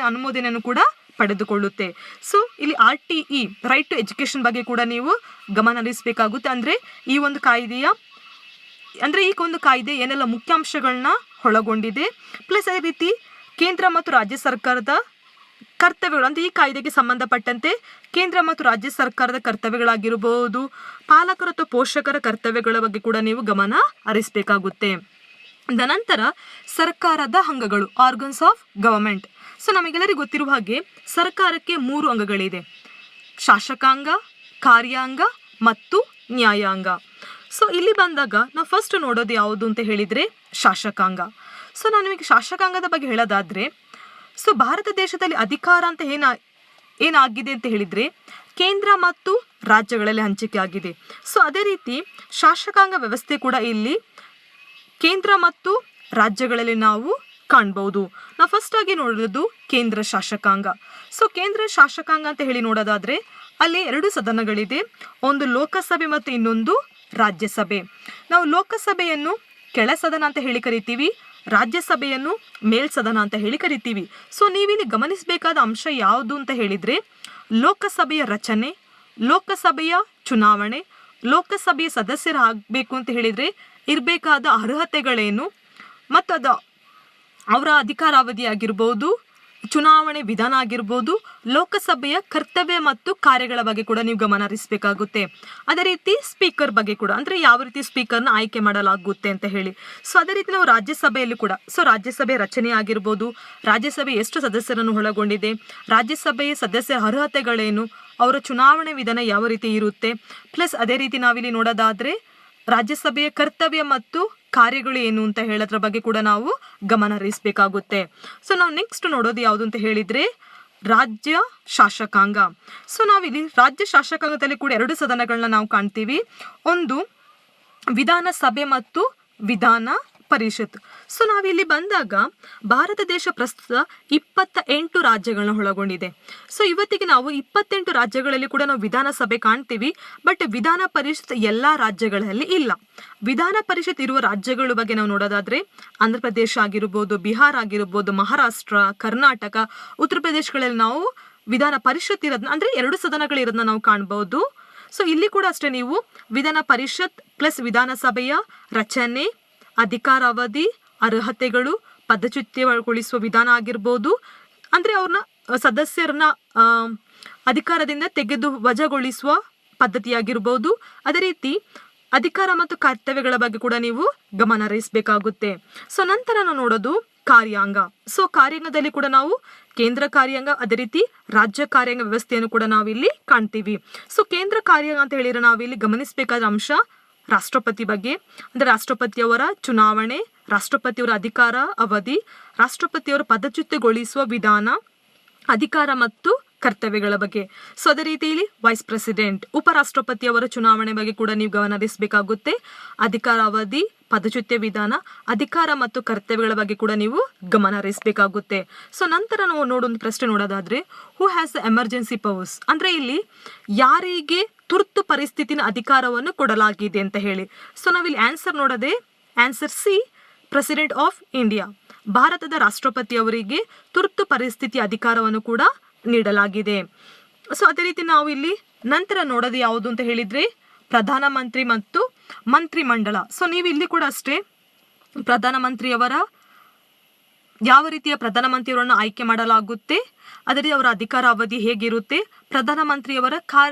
ಅನುಮೋದನೆಯನ್ನು ಕೂಡ ಪಡೆದುಕೊಳ್ಳುತ್ತೆ. ಸೊ ಇಲ್ಲಿ RTE, ರೈಟ್ ಟು ಎಜುಕೇಷನ್ ಬಗ್ಗೆ ಕೂಡ ನೀವು ಗಮನ ಹರಿಸಬೇಕಾಗುತ್ತೆ. ಅಂದರೆ ಈ ಒಂದು ಕಾಯ್ದೆ ಏನೆಲ್ಲ ಮುಖ್ಯಾಂಶಗಳನ್ನ ಒಳಗೊಂಡಿದೆ, ಪ್ಲಸ್ ಅದೇ ರೀತಿ ಕೇಂದ್ರ ಮತ್ತು ರಾಜ್ಯ ಸರ್ಕಾರದ ಕರ್ತವ್ಯಗಳು, ಅಂದರೆ ಈ ಕಾಯ್ದೆಗೆ ಸಂಬಂಧಪಟ್ಟಂತೆ ಕೇಂದ್ರ ಮತ್ತು ರಾಜ್ಯ ಸರ್ಕಾರದ ಕರ್ತವ್ಯಗಳಾಗಿರಬಹುದು, ಪಾಲಕರು ಅಥವಾ ಪೋಷಕರ ಕರ್ತವ್ಯಗಳ ಬಗ್ಗೆ ಕೂಡ ನೀವು ಗಮನ ಹರಿಸಬೇಕಾಗುತ್ತೆ. ನಂತರ ಸರ್ಕಾರದ ಅಂಗಗಳು, ಆರ್ಗನ್ಸ್ ಆಫ್ ಗವರ್ಮೆಂಟ್. ಸೊ ನಮಗೆಲ್ಲರಿಗೂ ಗೊತ್ತಿರುವ ಹಾಗೆ ಸರ್ಕಾರಕ್ಕೆ 3 ಅಂಗಗಳಿದೆ: ಶಾಸಕಾಂಗ, ಕಾರ್ಯಾಂಗ ಮತ್ತು ನ್ಯಾಯಾಂಗ. ಸೊ ಇಲ್ಲಿ ಬಂದಾಗ ನಾವು ಫಸ್ಟ್ ನೋಡೋದು ಯಾವುದು ಅಂತ ಹೇಳಿದರೆ ಶಾಸಕಾಂಗ. ಸೊ ನಾನು ನಿಮಗೆ ಶಾಸಕಾಂಗದ ಬಗ್ಗೆ ಹೇಳೋದಾದರೆ, ಸೊ ಭಾರತ ದೇಶದಲ್ಲಿ ಅಧಿಕಾರ ಅಂತ ಏನಾಗಿದೆ ಅಂತ ಹೇಳಿದರೆ ಕೇಂದ್ರ ಮತ್ತು ರಾಜ್ಯಗಳಲ್ಲಿ ಹಂಚಿಕೆ ಆಗಿದೆ. ಸೊ ಅದೇ ರೀತಿ ಶಾಸಕಾಂಗ ವ್ಯವಸ್ಥೆ ಕೂಡ ಇಲ್ಲಿ ಕೇಂದ್ರ ಮತ್ತು ರಾಜ್ಯಗಳಲ್ಲಿ ನಾವು ಕಾಣ್ಬಹುದು. ನಾವು ಫಸ್ಟ್ ಆಗಿ ನೋಡೋದು ಕೇಂದ್ರ ಶಾಸಕಾಂಗ. ಸೊ ಕೇಂದ್ರ ಶಾಸಕಾಂಗ ಅಂತ ಹೇಳಿ ನೋಡೋದಾದ್ರೆ ಅಲ್ಲಿ 2 ಸದನಗಳಿದೆ, ಒಂದು ಲೋಕಸಭೆ ಮತ್ತು ಇನ್ನೊಂದು ರಾಜ್ಯಸಭೆ. ನಾವು ಲೋಕಸಭೆಯನ್ನು ಕೆಳ ಸದನ ಅಂತ ಹೇಳಿ ಕರಿತೀವಿ, ರಾಜ್ಯಸಭೆಯನ್ನು ಮೇಲ್ಸದನ ಅಂತ ಹೇಳಿ ಕರಿತೀವಿ. ಸೊ ನೀವಿಲ್ಲಿ ಗಮನಿಸಬೇಕಾದ ಅಂಶ ಯಾವುದು ಅಂತ ಹೇಳಿದ್ರೆ ಲೋಕಸಭೆಯ ರಚನೆ, ಲೋಕಸಭೆಯ ಚುನಾವಣೆ, ಲೋಕಸಭೆಯ ಸದಸ್ಯರಾಗಬೇಕು ಅಂತ ಹೇಳಿದ್ರೆ ಇರಬೇಕಾದ ಅರ್ಹತೆಗಳೇನು, ಮತ್ತು ಅವರ ಅಧಿಕಾರಾವಧಿ ಆಗಿರ್ಬೋದು, ಚುನಾವಣೆ ವಿಧಾನ ಆಗಿರ್ಬೋದು, ಲೋಕಸಭೆಯ ಕರ್ತವ್ಯ ಮತ್ತು ಕಾರ್ಯಗಳ ಬಗ್ಗೆ ಕೂಡ ನೀವು ಗಮನ ಹರಿಸಬೇಕಾಗುತ್ತೆ. ಅದೇ ರೀತಿ ಸ್ಪೀಕರ್ ಬಗ್ಗೆ ಕೂಡ, ಅಂದರೆ ಯಾವ ರೀತಿ ಸ್ಪೀಕರ್ನ ಆಯ್ಕೆ ಮಾಡಲಾಗುತ್ತೆ ಅಂತ ಹೇಳಿ. ಸೊ ಅದೇ ರೀತಿ ನಾವು ರಾಜ್ಯಸಭೆಯಲ್ಲಿ ಕೂಡ, ಸೊ ರಾಜ್ಯಸಭೆ ರಚನೆ ಆಗಿರ್ಬೋದು, ರಾಜ್ಯಸಭೆ ಎಷ್ಟು ಸದಸ್ಯರನ್ನು ಒಳಗೊಂಡಿದೆ, ರಾಜ್ಯಸಭೆಯ ಸದಸ್ಯರ ಅರ್ಹತೆಗಳೇನು, ಅವರ ಚುನಾವಣೆ ವಿಧಾನ ಯಾವ ರೀತಿ ಇರುತ್ತೆ, ಪ್ಲಸ್ ಅದೇ ರೀತಿ ನಾವಿಲ್ಲಿ ನೋಡೋದಾದ್ರೆ ರಾಜ್ಯಸಭೆಯ ಕರ್ತವ್ಯ ಮತ್ತು ಕಾರ್ಯಗಳು ಏನು ಅಂತ ಹೇಳೋದ್ರ ಬಗ್ಗೆ ಕೂಡ ನಾವು ಗಮನ ಹರಿಸಬೇಕಾಗುತ್ತೆ. ಸೊ ನಾವು ನೆಕ್ಸ್ಟ್ ನೋಡೋದು ಯಾವುದು ಅಂತ ಹೇಳಿದ್ರೆ ರಾಜ್ಯ ಶಾಸಕಾಂಗ. ಸೊ ನಾವಿಲ್ಲಿ ರಾಜ್ಯ ಶಾಸಕಾಂಗದಲ್ಲಿ ಕೂಡ 2 ಸದನಗಳನ್ನ ನಾವು ಕಾಣ್ತೀವಿ, ಒಂದು ವಿಧಾನಸಭೆ ಮತ್ತು ವಿಧಾನ ಪರಿಷತ್. ಸೊ ನಾವಿಲ್ಲಿ ಬಂದಾಗ ಭಾರತ ದೇಶ ಪ್ರಸ್ತುತ 28 ರಾಜ್ಯಗಳನ್ನ ಒಳಗೊಂಡಿದೆ. ಸೊ ಇವತ್ತಿಗೆ ನಾವು 28 ರಾಜ್ಯಗಳಲ್ಲಿ ಕೂಡ ನಾವು ವಿಧಾನಸಭೆ ಕಾಣ್ತೀವಿ, ಬಟ್ ವಿಧಾನ ಪರಿಷತ್ ಎಲ್ಲ ರಾಜ್ಯಗಳಲ್ಲಿ ಇಲ್ಲ. ವಿಧಾನ ಪರಿಷತ್ ಇರುವ ರಾಜ್ಯಗಳ ಬಗ್ಗೆ ನಾವು ನೋಡೋದಾದ್ರೆ ಆಂಧ್ರ ಪ್ರದೇಶ ಆಗಿರ್ಬೋದು, ಬಿಹಾರ್ ಆಗಿರ್ಬೋದು, ಮಹಾರಾಷ್ಟ್ರ, ಕರ್ನಾಟಕ, ಉತ್ತರ ಪ್ರದೇಶಗಳಲ್ಲಿ ನಾವು ವಿಧಾನ ಪರಿಷತ್ ಇರೋದನ್ನ, ಅಂದರೆ 2 ಸದನಗಳಿರೋದನ್ನ ನಾವು ಕಾಣ್ಬೋದು. ಸೊ ಇಲ್ಲಿ ಕೂಡ ಅಷ್ಟೇ, ನೀವು ವಿಧಾನ ಪರಿಷತ್ ಪ್ಲಸ್ ವಿಧಾನಸಭೆಯ ರಚನೆ, ಅಧಿಕಾರಾವಧಿ, ಅರ್ಹತೆಗಳು, ಪದಚ್ಯುತಿಗೊಳಿಸುವ ವಿಧಾನ ಆಗಿರ್ಬೋದು, ಅಂದರೆ ಅವ್ರನ್ನ ಸದಸ್ಯರನ್ನ ಅಧಿಕಾರದಿಂದ ತೆಗೆದು ವಜಾಗೊಳಿಸುವ ಪದ್ಧತಿಯಾಗಿರ್ಬೋದು, ಅದೇ ರೀತಿ ಅಧಿಕಾರ ಮತ್ತು ಕರ್ತವ್ಯಗಳ ಬಗ್ಗೆ ಕೂಡ ನೀವು ಗಮನ ಹರಿಸಬೇಕಾಗುತ್ತೆ. ಸೊ ನಂತರ ನಾವು ನೋಡೋದು ಕಾರ್ಯಾಂಗ. ಸೊ ಕಾರ್ಯಾಂಗದಲ್ಲಿ ಕೂಡ ನಾವು ಕೇಂದ್ರ ಕಾರ್ಯಾಂಗ, ಅದೇ ರೀತಿ ರಾಜ್ಯ ಕಾರ್ಯಾಂಗ ವ್ಯವಸ್ಥೆಯನ್ನು ಕೂಡ ನಾವಿಲ್ಲಿ ಕಾಣ್ತೀವಿ. ಸೊ ಕೇಂದ್ರ ಕಾರ್ಯಾಂಗ ಅಂತ ಹೇಳಿದ್ರೆ ನಾವಿಲ್ಲಿ ಗಮನಿಸಬೇಕಾದ ಅಂಶ ರಾಷ್ಟ್ರಪತಿ ಬಗ್ಗೆ, ಅಂದರೆ ರಾಷ್ಟ್ರಪತಿಯವರ ಚುನಾವಣೆ, ರಾಷ್ಟ್ರಪತಿಯವರ ಅಧಿಕಾರ ಅವಧಿ, ರಾಷ್ಟ್ರಪತಿಯವರ ಪದಚ್ಯುತಿಗೊಳಿಸುವ ವಿಧಾನ, ಅಧಿಕಾರ ಮತ್ತು ಕರ್ತವ್ಯಗಳ ಬಗ್ಗೆ. ಸೊ ಅದೇ ರೀತಿಯಲ್ಲಿ ವೈಸ್ ಪ್ರೆಸಿಡೆಂಟ್, ಉಪರಾಷ್ಟ್ರಪತಿಯವರ ಚುನಾವಣೆ ಬಗ್ಗೆ ಕೂಡ ನೀವು ಗಮನ ಹರಿಸಬೇಕಾಗುತ್ತೆ. ಅಧಿಕಾರಾವಧಿ, ಪದಚ್ಯುತಿ ವಿಧಾನ, ಅಧಿಕಾರ ಮತ್ತು ಕರ್ತವ್ಯಗಳ ಬಗ್ಗೆ ಕೂಡ ನೀವು ಗಮನ ಹರಿಸಬೇಕಾಗುತ್ತೆ. ಸೊ ನಂತರ ನಾವು ನೋಡೊಂದು ಪ್ರಶ್ನೆ ನೋಡೋದಾದ್ರೆ who has the emergency powers, ಅಂದರೆ ಇಲ್ಲಿ ಯಾರಿಗೆ ತುರ್ತು ಪರಿಸ್ಥಿತಿನ ಅಧಿಕಾರವನ್ನು ಕೊಡಲಾಗಿದೆ ಅಂತ ಹೇಳಿ. ಸೊ ನಾವಿಲ್ಲಿ ಆನ್ಸರ್ ನೋಡೋದೆ answer C, president of India. ಭಾರತದ ರಾಷ್ಟ್ರಪತಿಯವರಿಗೆ ತುರ್ತು ಪರಿಸ್ಥಿತಿ ಅಧಿಕಾರವನ್ನು ಕೂಡ ನೀಡಲಾಗಿದೆ. ಸೊ ಅದೇ ರೀತಿ ನಾವು ಇಲ್ಲಿ ನಂತರ ನೋಡೋದು ಯಾವುದು ಅಂತ ಹೇಳಿದ್ರೆ ಪ್ರಧಾನಮಂತ್ರಿ ಮತ್ತು ಮಂತ್ರಿಮಂಡಲ. ಸೊ ನೀವು ಇಲ್ಲಿ ಕೂಡ ಅಷ್ಟೇ ಪ್ರಧಾನಮಂತ್ರಿಯವರ ಯಾವ ರೀತಿಯ ಪ್ರಧಾನಮಂತ್ರಿಯವರನ್ನು ಆಯ್ಕೆ ಮಾಡಲಾಗುತ್ತೆ, ಅದೇ ರೀತಿ ಅವರ ಅಧಿಕಾರ ಅವಧಿ ಹೇಗಿರುತ್ತೆ, ಪ್ರಧಾನಮಂತ್ರಿಯವರ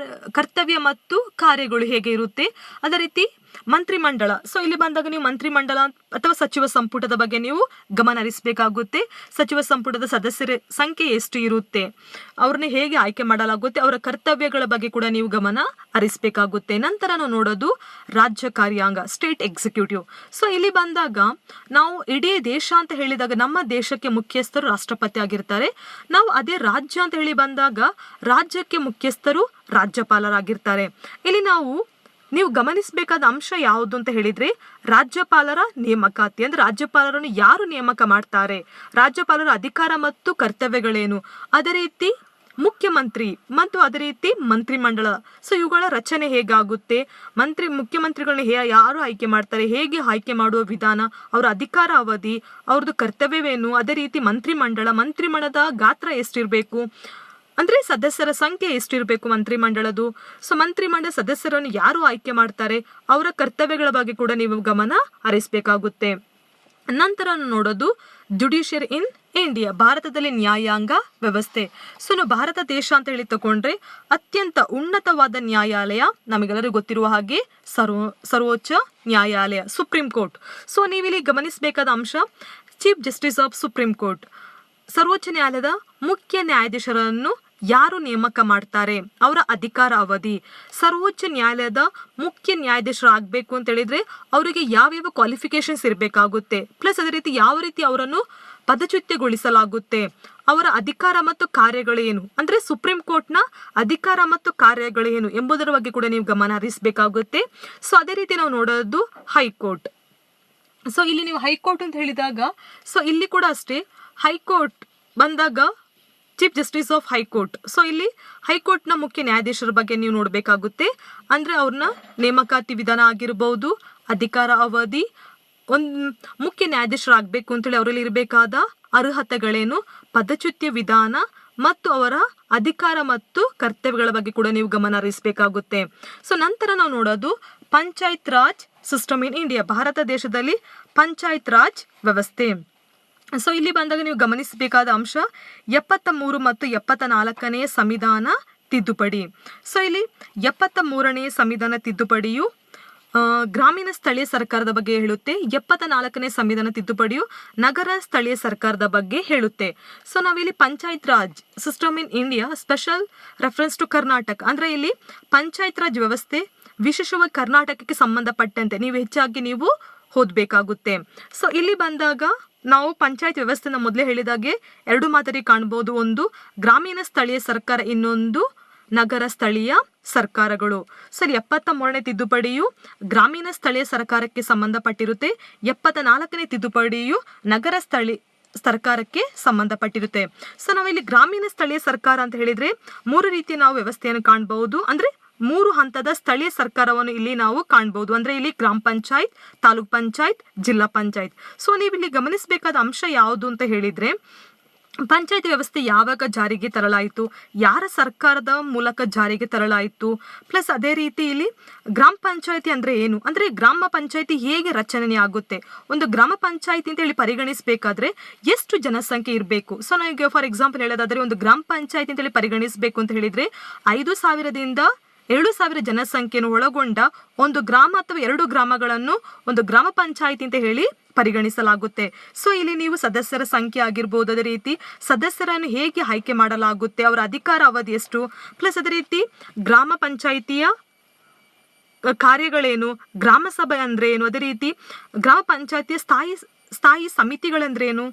ಕರ್ತವ್ಯ ಮತ್ತು ಕಾರ್ಯಗಳು ಹೇಗೆ ಇರುತ್ತೆ, ಅದೇ ರೀತಿ ಮಂತ್ರಿಮಂಡಲ. ಸೊ ಇಲ್ಲಿ ಬಂದಾಗ ನೀವು ಮಂತ್ರಿಮಂಡಲ ಅಥವಾ ಸಚಿವ ಸಂಪುಟದ ಬಗ್ಗೆ ನೀವು ಗಮನ ಹರಿಸಬೇಕಾಗುತ್ತೆ. ಸಚಿವ ಸಂಪುಟದ ಸದಸ್ಯರ ಸಂಖ್ಯೆ ಎಷ್ಟು ಇರುತ್ತೆ, ಅವ್ರನ್ನ ಹೇಗೆ ಆಯ್ಕೆ ಮಾಡಲಾಗುತ್ತೆ, ಅವರ ಕರ್ತವ್ಯಗಳ ಬಗ್ಗೆ ಕೂಡ ನೀವು ಗಮನ ಹರಿಸಬೇಕಾಗುತ್ತೆ. ನಂತರ ನಾವು ನೋಡೋದು ರಾಜ್ಯ ಕಾರ್ಯಾಂಗ, ಸ್ಟೇಟ್ ಎಕ್ಸಿಕ್ಯೂಟಿವ್. ಸೊ ಇಲ್ಲಿ ಬಂದಾಗ ನಾವು ಇಡೀ ದೇಶ ಅಂತ ಹೇಳಿದಾಗ ನಮ್ಮ ದೇಶಕ್ಕೆ ಮುಖ್ಯಸ್ಥರು ರಾಷ್ಟ್ರಪತಿ ಆಗಿರ್ತಾರೆ. ನಾವು ಅದೇ ರಾಜ್ಯ ಅಂತ ಹೇಳಿ ಬಂದಾಗ ರಾಜ್ಯಕ್ಕೆ ಮುಖ್ಯಸ್ಥರು ರಾಜ್ಯಪಾಲರಾಗಿರ್ತಾರೆ. ಇಲ್ಲಿ ನೀವು ಗಮನಿಸಬೇಕಾದ ಅಂಶ ಯಾವುದು ಅಂತ ಹೇಳಿದ್ರೆ ರಾಜ್ಯಪಾಲರ ನೇಮಕಾತಿ, ಅಂದ್ರೆ ರಾಜ್ಯಪಾಲರನ್ನು ಯಾರು ನೇಮಕ ಮಾಡ್ತಾರೆ, ರಾಜ್ಯಪಾಲರ ಅಧಿಕಾರ ಮತ್ತು ಕರ್ತವ್ಯಗಳೇನು, ಅದೇ ರೀತಿ ಮುಖ್ಯಮಂತ್ರಿ ಮತ್ತು ಅದೇ ರೀತಿ ಮಂತ್ರಿಮಂಡಲ. ಸೊ ಇವುಗಳ ರಚನೆ ಹೇಗಾಗುತ್ತೆ, ಮುಖ್ಯಮಂತ್ರಿಗಳನ್ನ ಯಾರು ಆಯ್ಕೆ ಮಾಡ್ತಾರೆ, ಹೇಗೆ ಆಯ್ಕೆ ಮಾಡುವ ವಿಧಾನ, ಅವರ ಅಧಿಕಾರ ಅವಧಿ, ಅವ್ರದ್ದು ಕರ್ತವ್ಯವೇನು, ಅದೇ ರೀತಿ ಮಂತ್ರಿಮಂಡಲದ ಗಾತ್ರ ಎಷ್ಟಿರಬೇಕು, ಅಂದರೆ ಸದಸ್ಯರ ಸಂಖ್ಯೆ ಎಷ್ಟಿರಬೇಕು ಮಂತ್ರಿಮಂಡಲದ್ದು. ಸೊ ಮಂತ್ರಿಮಂಡಲ ಸದಸ್ಯರನ್ನು ಯಾರು ಆಯ್ಕೆ ಮಾಡ್ತಾರೆ, ಅವರ ಕರ್ತವ್ಯಗಳ ಬಗ್ಗೆ ಕೂಡ ನೀವು ಗಮನ ಹರಿಸಬೇಕಾಗುತ್ತೆ. ನಂತರ ನೋಡೋದು ಜುಡಿಷಿಯರಿ ಇನ್ ಇಂಡಿಯಾ, ಭಾರತದಲ್ಲಿ ನ್ಯಾಯಾಂಗ ವ್ಯವಸ್ಥೆ. ಸೊ ನಾವು ಭಾರತ ದೇಶ ಅಂತ ಹೇಳಿ ತಗೊಂಡ್ರೆ ಅತ್ಯಂತ ಉನ್ನತವಾದ ನ್ಯಾಯಾಲಯ ನಮಗೆಲ್ಲರಿಗೂ ಗೊತ್ತಿರುವ ಹಾಗೆ ಸರ್ವೋಚ್ಚ ನ್ಯಾಯಾಲಯ, ಸುಪ್ರೀಂ ಕೋರ್ಟ್. ಸೊ ನೀವಿಲ್ಲಿ ಗಮನಿಸಬೇಕಾದ ಅಂಶ chief justice of supreme court, ಸರ್ವೋಚ್ಚ ನ್ಯಾಯಾಲಯದ ಮುಖ್ಯ ನ್ಯಾಯಾಧೀಶರನ್ನು ಯಾರು ನೇಮಕ ಮಾಡ್ತಾರೆ, ಅವರ ಅಧಿಕಾರ ಅವಧಿ. ಸರ್ವೋಚ್ಚ ನ್ಯಾಯಾಲಯದ ಮುಖ್ಯ ನ್ಯಾಯಾಧೀಶರಾಗಬೇಕು ಅಂತ ಹೇಳಿದ್ರೆ ಅವರಿಗೆ ಯಾವ್ಯಾವ ಕ್ವಾಲಿಫಿಕೇಶನ್ಸ್ ಇರಬೇಕಾಗುತ್ತೆ, ಪ್ಲಸ್ ಅದೇ ರೀತಿ ಯಾವ ರೀತಿ ಅವರನ್ನು ಪದಚ್ಯುತಿಗೊಳಿಸಲಾಗುತ್ತೆ, ಅವರ ಅಧಿಕಾರ ಮತ್ತು ಕಾರ್ಯಗಳೇನು, ಅಂದ್ರೆ ಸುಪ್ರೀಂ ಕೋರ್ಟ್ನ ಅಧಿಕಾರ ಮತ್ತು ಕಾರ್ಯಗಳೇನು ಎಂಬುದರ ಬಗ್ಗೆ ಕೂಡ ನೀವು ಗಮನ ಹರಿಸಬೇಕಾಗುತ್ತೆ. ಸೊ ಅದೇ ರೀತಿ ನಾವು ನೋಡೋದು ಹೈಕೋರ್ಟ್. ಸೊ ಇಲ್ಲಿ ನೀವು ಹೈಕೋರ್ಟ್ ಅಂತ ಹೇಳಿದಾಗ ಸೊ ಇಲ್ಲಿ ಕೂಡ ಅಷ್ಟೇ ಹೈಕೋರ್ಟ್ ಬಂದಾಗ chief justice of high court. So ಇಲ್ಲಿ ಹೈಕೋರ್ಟ್ನ ಮುಖ್ಯ ನ್ಯಾಯಾಧೀಶರ ಬಗ್ಗೆ ನೀವು ನೋಡಬೇಕಾಗುತ್ತೆ. ಅಂದರೆ ಅವ್ರನ್ನ ನೇಮಕಾತಿ ವಿಧಾನ ಆಗಿರ್ಬೋದು, ಅಧಿಕಾರ ಅವಧಿ, ಒಂದು ಮುಖ್ಯ ನ್ಯಾಯಾಧೀಶರಾಗಬೇಕು ಅಂತೇಳಿ ಅವರಲ್ಲಿ ಇರಬೇಕಾದ ಅರ್ಹತೆಗಳೇನು, ಪದಚ್ಯುತಿಯ ವಿಧಾನ ಮತ್ತು ಅವರ ಅಧಿಕಾರ ಮತ್ತು ಕರ್ತವ್ಯಗಳ ಬಗ್ಗೆ ಕೂಡ ನೀವು ಗಮನ ಹರಿಸಬೇಕಾಗುತ್ತೆ. ಸೊ ನಂತರ ನಾವು ನೋಡೋದು panchayat raj system in India, Bharat ದೇಶದಲ್ಲಿ ಪಂಚಾಯತ್ ರಾಜ್ ವ್ಯವಸ್ಥೆ. ಸೊ ಇಲ್ಲಿ ಬಂದಾಗ ನೀವು ಗಮನಿಸಬೇಕಾದ ಅಂಶ 73 ಮತ್ತು 74ನೇ ಸಂವಿಧಾನ ತಿದ್ದುಪಡಿ. ಸೊ ಇಲ್ಲಿ 73ನೇ ಸಂವಿಧಾನ ತಿದ್ದುಪಡಿಯು ಗ್ರಾಮೀಣ ಸ್ಥಳೀಯ ಸರ್ಕಾರದ ಬಗ್ಗೆ ಹೇಳುತ್ತೆ. 74ನೇ ಸಂವಿಧಾನ ತಿದ್ದುಪಡಿಯು ನಗರ ಸ್ಥಳೀಯ ಸರ್ಕಾರದ ಬಗ್ಗೆ ಹೇಳುತ್ತೆ. ಸೊ ನಾವಿಲ್ಲಿ panchayat raj system in India special reference to Karnataka, ಅಂದರೆ ಇಲ್ಲಿ ಪಂಚಾಯತ್ ರಾಜ್ ವ್ಯವಸ್ಥೆ ವಿಶೇಷವಾಗಿ ಕರ್ನಾಟಕಕ್ಕೆ ಸಂಬಂಧಪಟ್ಟಂತೆ ನೀವು ಹೆಚ್ಚಾಗಿ ನೀವು ಓದಬೇಕಾಗುತ್ತೆ. ಸೊ ಇಲ್ಲಿ ಬಂದಾಗ ನಾವು ಪಂಚಾಯತ್ ವ್ಯವಸ್ಥೆನ ಮೊದಲೇ ಹೇಳಿದಾಗೆ 2 ಮಾದರಿ ಕಾಣ್ಬೋದು. ಒಂದು ಗ್ರಾಮೀಣ ಸ್ಥಳೀಯ ಸರ್ಕಾರ, ಇನ್ನೊಂದು ನಗರ ಸ್ಥಳೀಯ ಸರ್ಕಾರಗಳು. ಸರಿ, 73ನೇ ತಿದ್ದುಪಡಿಯು ಗ್ರಾಮೀಣ ಸ್ಥಳೀಯ ಸರ್ಕಾರಕ್ಕೆ ಸಂಬಂಧಪಟ್ಟಿರುತ್ತೆ. 74ನೇ ತಿದ್ದುಪಡಿಯು ನಗರ ಸರ್ಕಾರಕ್ಕೆ ಸಂಬಂಧಪಟ್ಟಿರುತ್ತೆ. ಸೊ ನಾವಿಲ್ಲಿ ಗ್ರಾಮೀಣ ಸ್ಥಳೀಯ ಸರ್ಕಾರ ಅಂತ ಹೇಳಿದ್ರೆ 3 ರೀತಿಯ ನಾವು ವ್ಯವಸ್ಥೆಯನ್ನು ಕಾಣಬಹುದು. ಅಂದ್ರೆ 3 ಹಂತದ ಸ್ಥಳೀಯ ಸರ್ಕಾರವನ್ನು ಇಲ್ಲಿ ನಾವು ಕಾಣಬಹುದು. ಅಂದ್ರೆ ಇಲ್ಲಿ ಗ್ರಾಮ ಪಂಚಾಯತ್, ತಾಲೂಕ್ ಪಂಚಾಯತ್, ಜಿಲ್ಲಾ ಪಂಚಾಯತ್. ಸೊ ನೀವು ಇಲ್ಲಿ ಗಮನಿಸಬೇಕಾದ ಅಂಶ ಯಾವುದು ಅಂತ ಹೇಳಿದ್ರೆ, ಪಂಚಾಯತ್ ವ್ಯವಸ್ಥೆ ಯಾವಾಗ ಜಾರಿಗೆ ತರಲಾಯಿತು, ಯಾರ ಸರ್ಕಾರದ ಮೂಲಕ ಜಾರಿಗೆ ತರಲಾಯಿತು, ಪ್ಲಸ್ ಅದೇ ರೀತಿ ಇಲ್ಲಿ ಗ್ರಾಮ ಪಂಚಾಯತಿ ಅಂದ್ರೆ ಏನು, ಅಂದ್ರೆ ಗ್ರಾಮ ಪಂಚಾಯತಿ ಹೇಗೆ ರಚನೆ ಆಗುತ್ತೆ, ಒಂದು ಗ್ರಾಮ ಪಂಚಾಯತಿ ಅಂತ ಹೇಳಿ ಪರಿಗಣಿಸಬೇಕಾದ್ರೆ ಎಷ್ಟು ಜನಸಂಖ್ಯೆ ಇರಬೇಕು. ಸೊ ನನಗೆ ಫಾರ್ ಎಕ್ಸಾಂಪಲ್ ಹೇಳೋದಾದ್ರೆ ಒಂದು ಗ್ರಾಮ ಪಂಚಾಯತಿ ಅಂತ ಹೇಳಿ ಪರಿಗಣಿಸಬೇಕು ಅಂತ ಹೇಳಿದ್ರೆ 5,000ದಿಂದ 7,000 ಜನಸಂಖ್ಯೆಯನ್ನು ಒಳಗೊಂಡ ಒಂದು ಗ್ರಾಮ ಅಥವಾ 2 ಗ್ರಾಮಗಳನ್ನು ಒಂದು ಗ್ರಾಮ ಪಂಚಾಯತಿ ಅಂತ ಹೇಳಿ ಪರಿಗಣಿಸಲಾಗುತ್ತೆ. ಸೊ ಇಲ್ಲಿ ನೀವು ಸದಸ್ಯರ ಸಂಖ್ಯೆ ಆಗಿರ್ಬೋದು, ಅದೇ ರೀತಿ ಸದಸ್ಯರನ್ನು ಹೇಗೆ ಆಯ್ಕೆ ಮಾಡಲಾಗುತ್ತೆ, ಅವರ ಅಧಿಕಾರ ಅವಧಿ ಎಷ್ಟು, ಪ್ಲಸ್ ಅದೇ ರೀತಿ ಗ್ರಾಮ ಪಂಚಾಯಿತಿಯ ಕಾರ್ಯಗಳೇನು, ಗ್ರಾಮ ಸಭೆ ಅಂದ್ರೆ ಏನು, ಅದೇ ರೀತಿ ಗ್ರಾಮ ಪಂಚಾಯಿತಿಯ ಸ್ಥಾಯಿ ಸಮಿತಿಗಳಂದ್ರೇನು,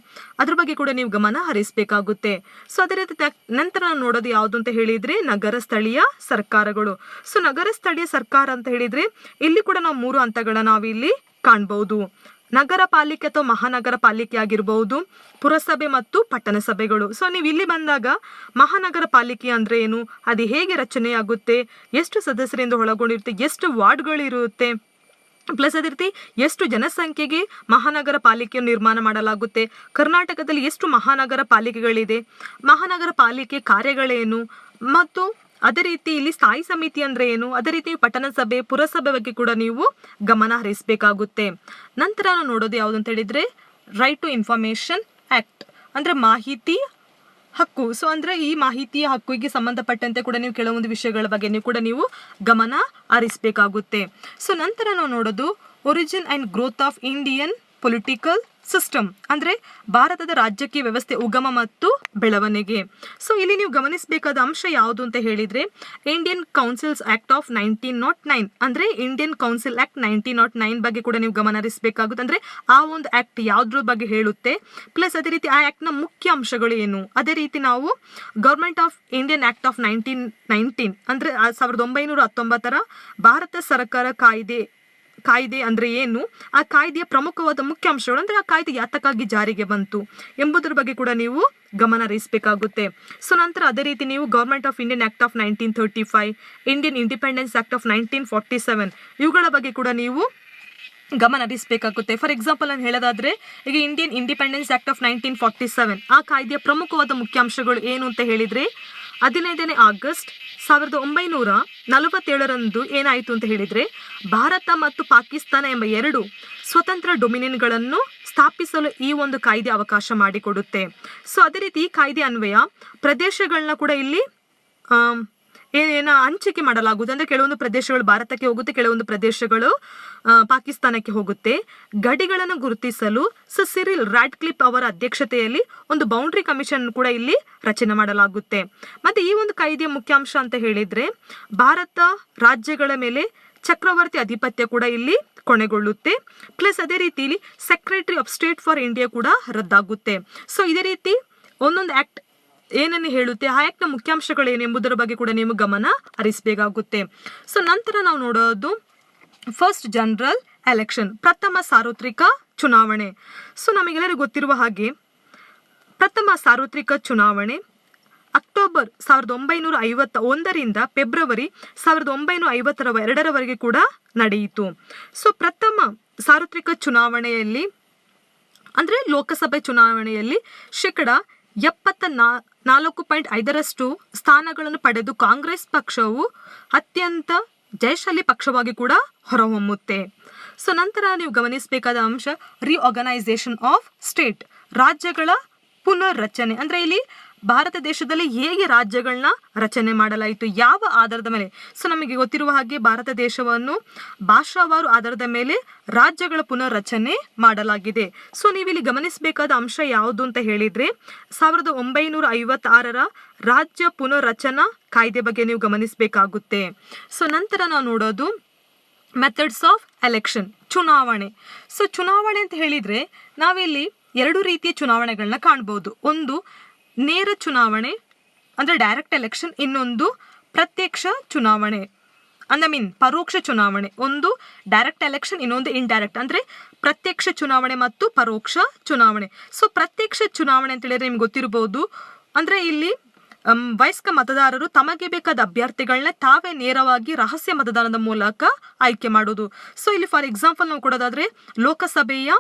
ಅದ್ರ ಬಗ್ಗೆ ಕೂಡ ನೀವು ಗಮನ ಹರಿಸಬೇಕಾಗುತ್ತೆ. ಸೊ ಅದೇ ರೀತಿ ನಂತರ ನಾವು ನೋಡೋದು ಯಾವುದು ಅಂತ ಹೇಳಿದ್ರೆ ನಗರ ಸ್ಥಳೀಯ ಸರ್ಕಾರಗಳು. ಸೊ ನಗರ ಸ್ಥಳೀಯ ಸರ್ಕಾರ ಅಂತ ಹೇಳಿದ್ರೆ ಇಲ್ಲಿ ಕೂಡ ನಾವು 3 ಹಂತಗಳನ್ನ ನಾವಿಲ್ಲಿ ಕಾಣಬಹುದು. ನಗರ ಪಾಲಿಕೆ ಅಥವಾ ಮಹಾನಗರ ಪಾಲಿಕೆ ಆಗಿರಬಹುದು, ಪುರಸಭೆ ಮತ್ತು ಪಟ್ಟಣ ಸಭೆಗಳು. ಸೊ ನೀವು ಇಲ್ಲಿ ಬಂದಾಗ ಮಹಾನಗರ ಪಾಲಿಕೆ ಅಂದ್ರೆ ಏನು, ಅದು ಹೇಗೆ ರಚನೆಯಾಗುತ್ತೆ, ಎಷ್ಟು ಸದಸ್ಯರಿಂದ ಒಳಗೊಂಡಿರುತ್ತೆ, ಎಷ್ಟು ವಾರ್ಡ್ಗಳಿರುತ್ತೆ, ಪ್ಲಸ್ ಅದೇ ರೀತಿ ಎಷ್ಟು ಜನಸಂಖ್ಯೆಗೆ ಮಹಾನಗರ ಪಾಲಿಕೆಯನ್ನು ನಿರ್ಮಾಣ ಮಾಡಲಾಗುತ್ತೆ, ಕರ್ನಾಟಕದಲ್ಲಿ ಎಷ್ಟು ಮಹಾನಗರ ಪಾಲಿಕೆಗಳಿದೆ, ಮಹಾನಗರ ಪಾಲಿಕೆ ಕಾರ್ಯಗಳೇನು, ಮತ್ತು ಅದೇ ರೀತಿ ಇಲ್ಲಿ ಸ್ಥಾಯಿ ಸಮಿತಿ ಅಂದ್ರೆ ಏನು, ಅದೇ ರೀತಿ ಪಟ್ಟಣ ಸಭೆ, ಪುರಸಭೆ ಬಗ್ಗೆ ಕೂಡ ನೀವು ಗಮನ ಹರಿಸಬೇಕಾಗುತ್ತೆ. ನಂತರ ನಾವು ನೋಡೋದು ಯಾವುದು ಅಂತ ಹೇಳಿದ್ರೆ ರೈಟ್ ಟು ಇನ್ಫಾರ್ಮೇಶನ್ ಆಕ್ಟ್, ಅಂದ್ರೆ ಮಾಹಿತಿ ಹಕ್ಕು. ಸೊ ಅಂದ್ರೆ ಈ ಮಾಹಿತಿಯ ಹಕ್ಕಿಗೆ ಸಂಬಂಧಪಟ್ಟಂತೆ ಕೂಡ ನೀವು ಕೆಲವೊಂದು ವಿಷಯಗಳ ಬಗ್ಗೆ ನೀವು ಗಮನ ಹರಿಸಬೇಕಾಗುತ್ತೆ. ಸೊ ನಂತರ ನಾವು ನೋಡೋದು origin and growth of Indian political system, ಅಂದ್ರೆ ಭಾರತದ ರಾಜಕೀಯ ವ್ಯವಸ್ಥೆ ಉಗಮ ಮತ್ತು ಬೆಳವಣಿಗೆ. ಸೊ ಇಲ್ಲಿ ನೀವು ಗಮನಿಸಬೇಕಾದ ಅಂಶ ಯಾವುದು ಅಂತ ಹೇಳಿದ್ರೆ ಇಂಡಿಯನ್ ಕೌನ್ಸಿಲ್ಸ್ ಆಕ್ಟ್ ಆಫ್ 1909, ಅಂದ್ರೆ ಇಂಡಿಯನ್ ಕೌನ್ಸಿಲ್ ಆಕ್ಟ್ 1909 ಬಗ್ಗೆ ಕೂಡ ನೀವು ಗಮನ ಹರಿಸಬೇಕಾಗುತ್ತೆ. ಅಂದ್ರೆ ಆ ಒಂದು ಆಕ್ಟ್ ಯಾವ್ದ್ರ ಬಗ್ಗೆ ಹೇಳುತ್ತೆ, ಪ್ಲಸ್ ಅದೇ ರೀತಿ ಆ ಆಕ್ಟ್ ನ ಮುಖ್ಯ ಅಂಶಗಳು ಏನು, ಅದೇ ರೀತಿ ನಾವು government of Indian act of 1919 ಅಂದ್ರೆ 1919ರ ಭಾರತ ಸರ್ಕಾರ ಕಾಯ್ದೆ ಅಂದ್ರೆ ಏನು, ಆ ಕಾಯ್ದೆಯ ಪ್ರಮುಖವಾದ ಮುಖ್ಯ ಅಂಶಗಳು, ಅಂದ್ರೆ ಆ ಕಾಯ್ದೆ ಯಾತಕ್ಕಾಗಿ ಜಾರಿಗೆ ಬಂತು ಎಂಬುದರ ಬಗ್ಗೆ ಕೂಡ ನೀವು ಗಮನ ಹರಿಸಬೇಕಾಗುತ್ತೆ. ಸೊ ನಂತರ ಅದೇ ರೀತಿ ನೀವು government of Indian act of 1935, Indian independence act of 1947 ಇವುಗಳ ಬಗ್ಗೆ ಕೂಡ ನೀವು ಗಮನ ಹರಿಸಬೇಕಾಗುತ್ತೆ. ಫಾರ್ ಎಕ್ಸಾಂಪಲ್ ನಾನು ಹೇಳೋದಾದ್ರೆ ಈಗ ಇಂಡಿಯನ್ ಇಂಡಿಪೆಂಡೆನ್ಸ್ ಆಕ್ಟ್ ಆಫ್ 1947 ಆ ಕಾಯ್ದೆಯ ಪ್ರಮುಖವಾದ ಮುಖ್ಯಾಂಶಗಳು ಏನು ಅಂತ ಹೇಳಿದ್ರೆ 15ನೇ ಆಗಸ್ಟ್ 1947ರಂದು ಏನಾಯಿತು ಅಂತ ಹೇಳಿದ್ರೆ ಭಾರತ ಮತ್ತು ಪಾಕಿಸ್ತಾನ ಎಂಬ 2 ಸ್ವತಂತ್ರ ಡೊಮಿನಿಯನ್ಗಳನ್ನು ಸ್ಥಾಪಿಸಲು ಈ ಒಂದು ಕಾಯ್ದೆ ಅವಕಾಶ ಮಾಡಿಕೊಡುತ್ತೆ. ಸೊ ಅದೇ ರೀತಿ ಈ ಕಾಯ್ದೆ ಅನ್ವಯ ಪ್ರದೇಶಗಳನ್ನ ಕೂಡ ಇಲ್ಲಿ ಹಂಚಿಕೆ ಮಾಡಲಾಗುವುದು. ಅಂದ್ರೆ ಕೆಲವೊಂದು ಪ್ರದೇಶಗಳು ಭಾರತಕ್ಕೆ ಹೋಗುತ್ತೆ, ಕೆಲವೊಂದು ಪ್ರದೇಶಗಳು ಪಾಕಿಸ್ತಾನಕ್ಕೆ ಹೋಗುತ್ತೆ. ಗಡಿಗಳನ್ನು ಗುರುತಿಸಲು ಸರ್ ಸಿರಿಲ್ ರಾಡ್ಕ್ಲಿಫ್ ಅವರ ಅಧ್ಯಕ್ಷತೆಯಲ್ಲಿ ಒಂದು ಬೌಂಡ್ರಿ ಕಮಿಷನ್ ಕೂಡ ಇಲ್ಲಿ ರಚನೆ ಮಾಡಲಾಗುತ್ತೆ. ಮತ್ತೆ ಈ ಒಂದು ಕಾಯ್ದೆಯ ಮುಖ್ಯಾಂಶ ಅಂತ ಹೇಳಿದ್ರೆ ಭಾರತ ರಾಜ್ಯಗಳ ಮೇಲೆ ಚಕ್ರವರ್ತಿ ಅಧಿಪತ್ಯ ಕೂಡ ಇಲ್ಲಿ ಕೊನೆಗೊಳ್ಳುತ್ತೆ. ಪ್ಲಸ್ ಅದೇ ರೀತಿಯಲ್ಲಿ secretary of state for India ಕೂಡ ರದ್ದಾಗುತ್ತೆ. ಸೊ ಇದೇ ರೀತಿ ಒಂದೊಂದು ಆಕ್ಟ್ ಏನನ್ನು ಹೇಳುತ್ತೆ, ಆ ಆಕ್ಟ್ನ ಮುಖ್ಯಾಂಶಗಳೇನು ಎಂಬುದರ ಬಗ್ಗೆ ಕೂಡ ನೀವು ಗಮನ ಹರಿಸಬೇಕಾಗುತ್ತೆ. ಸೊ ನಂತರ ನಾವು ನೋಡೋದು ಫಸ್ಟ್ ಜನರಲ್ ಎಲೆಕ್ಷನ್, ಪ್ರಥಮ ಸಾರ್ವತ್ರಿಕ ಚುನಾವಣೆ. ಸೊ ನಮಗೆಲ್ಲರಿಗೂ ಗೊತ್ತಿರುವ ಹಾಗೆ ಪ್ರಥಮ ಸಾರ್ವತ್ರಿಕ ಚುನಾವಣೆ ಅಕ್ಟೋಬರ್ 1951ರಿಂದ ಫೆಬ್ರವರಿ 1952ರವರೆಗೆ ಕೂಡ ನಡೆಯಿತು. ಸೊ ಪ್ರಥಮ ಸಾರ್ವತ್ರಿಕ ಚುನಾವಣೆಯಲ್ಲಿ ಅಂದರೆ ಲೋಕಸಭೆ ಚುನಾವಣೆಯಲ್ಲಿ 74.5% ಸ್ಥಾನಗಳನ್ನು ಪಡೆದು ಕಾಂಗ್ರೆಸ್ ಪಕ್ಷವು ಅತ್ಯಂತ ಜಯಶಾಲಿ ಪಕ್ಷವಾಗಿ ಕೂಡ ಹೊರಹೊಮ್ಮುತ್ತೆ. ಸೊ ನಂತರ ನೀವು ಗಮನಿಸಬೇಕಾದ ಅಂಶ ರಿಆರ್ಗನೈಸೇಷನ್ ಆಫ್ ಸ್ಟೇಟ್, ರಾಜ್ಯಗಳ ಪುನರ್ರಚನೆ. ಅಂದರೆ ಇಲ್ಲಿ ಭಾರತ ದೇಶದಲ್ಲಿ ಹೇಗೆ ರಾಜ್ಯಗಳನ್ನ ರಚನೆ ಮಾಡಲಾಯಿತು, ಯಾವ ಆಧಾರದ ಮೇಲೆ. ಸೊ ನಮಗೆ ಗೊತ್ತಿರುವ ಹಾಗೆ ಭಾರತ ದೇಶವನ್ನು ಭಾಷಾವಾರು ಆಧಾರದ ಮೇಲೆ ರಾಜ್ಯಗಳ ಪುನರ್ರಚನೆ ಮಾಡಲಾಗಿದೆ. ಸೊ ನೀವಿಲ್ಲಿ ಗಮನಿಸಬೇಕಾದ ಅಂಶ ಯಾವುದು ಅಂತ ಹೇಳಿದರೆ 1956ರ ರಾಜ್ಯ ಪುನರ್ರಚನಾ ಕಾಯ್ದೆ ಬಗ್ಗೆ ನೀವು ಗಮನಿಸಬೇಕಾಗುತ್ತೆ. ಸೊ ನಂತರ ನಾವು ನೋಡೋದು ಮೆಥಡ್ಸ್ ಆಫ್ ಎಲೆಕ್ಷನ್, ಚುನಾವಣೆ. ಸೊ ಚುನಾವಣೆ ಅಂತ ಹೇಳಿದರೆ ನಾವಿಲ್ಲಿ ಎರಡು ರೀತಿಯ ಚುನಾವಣೆಗಳನ್ನ ಕಾಣ್ಬೋದು. ಒಂದು ನೇರ ಚುನಾವಣೆ ಅಂದರೆ ಡೈರೆಕ್ಟ್ ಎಲೆಕ್ಷನ್, ಇನ್ನೊಂದು ಪ್ರತ್ಯಕ್ಷ ಚುನಾವಣೆ ಪರೋಕ್ಷ ಚುನಾವಣೆ. ಒಂದು ಡೈರೆಕ್ಟ್ ಎಲೆಕ್ಷನ್, ಇನ್ನೊಂದು ಇಂಡೈರೆಕ್ಟ್ ಅಂದರೆ ಪ್ರತ್ಯಕ್ಷ ಚುನಾವಣೆ ಮತ್ತು ಪರೋಕ್ಷ ಚುನಾವಣೆ. ಸೊ ಪ್ರತ್ಯಕ್ಷ ಚುನಾವಣೆ ಅಂತ ಹೇಳಿದ್ರೆ ನಿಮ್ಗೆ ಗೊತ್ತಿರಬಹುದು, ಅಂದರೆ ಇಲ್ಲಿ ವಯಸ್ಕ ಮತದಾರರು ತಮಗೆ ಬೇಕಾದ ಅಭ್ಯರ್ಥಿಗಳನ್ನ ತಾವೇ ನೇರವಾಗಿ ರಹಸ್ಯ ಮತದಾನದ ಮೂಲಕ ಆಯ್ಕೆ ಮಾಡೋದು. ಸೊ ಇಲ್ಲಿ ಫಾರ್ ಎಕ್ಸಾಂಪಲ್ ನಾವು ಕೊಡೋದಾದ್ರೆ ಲೋಕಸಭೆಯ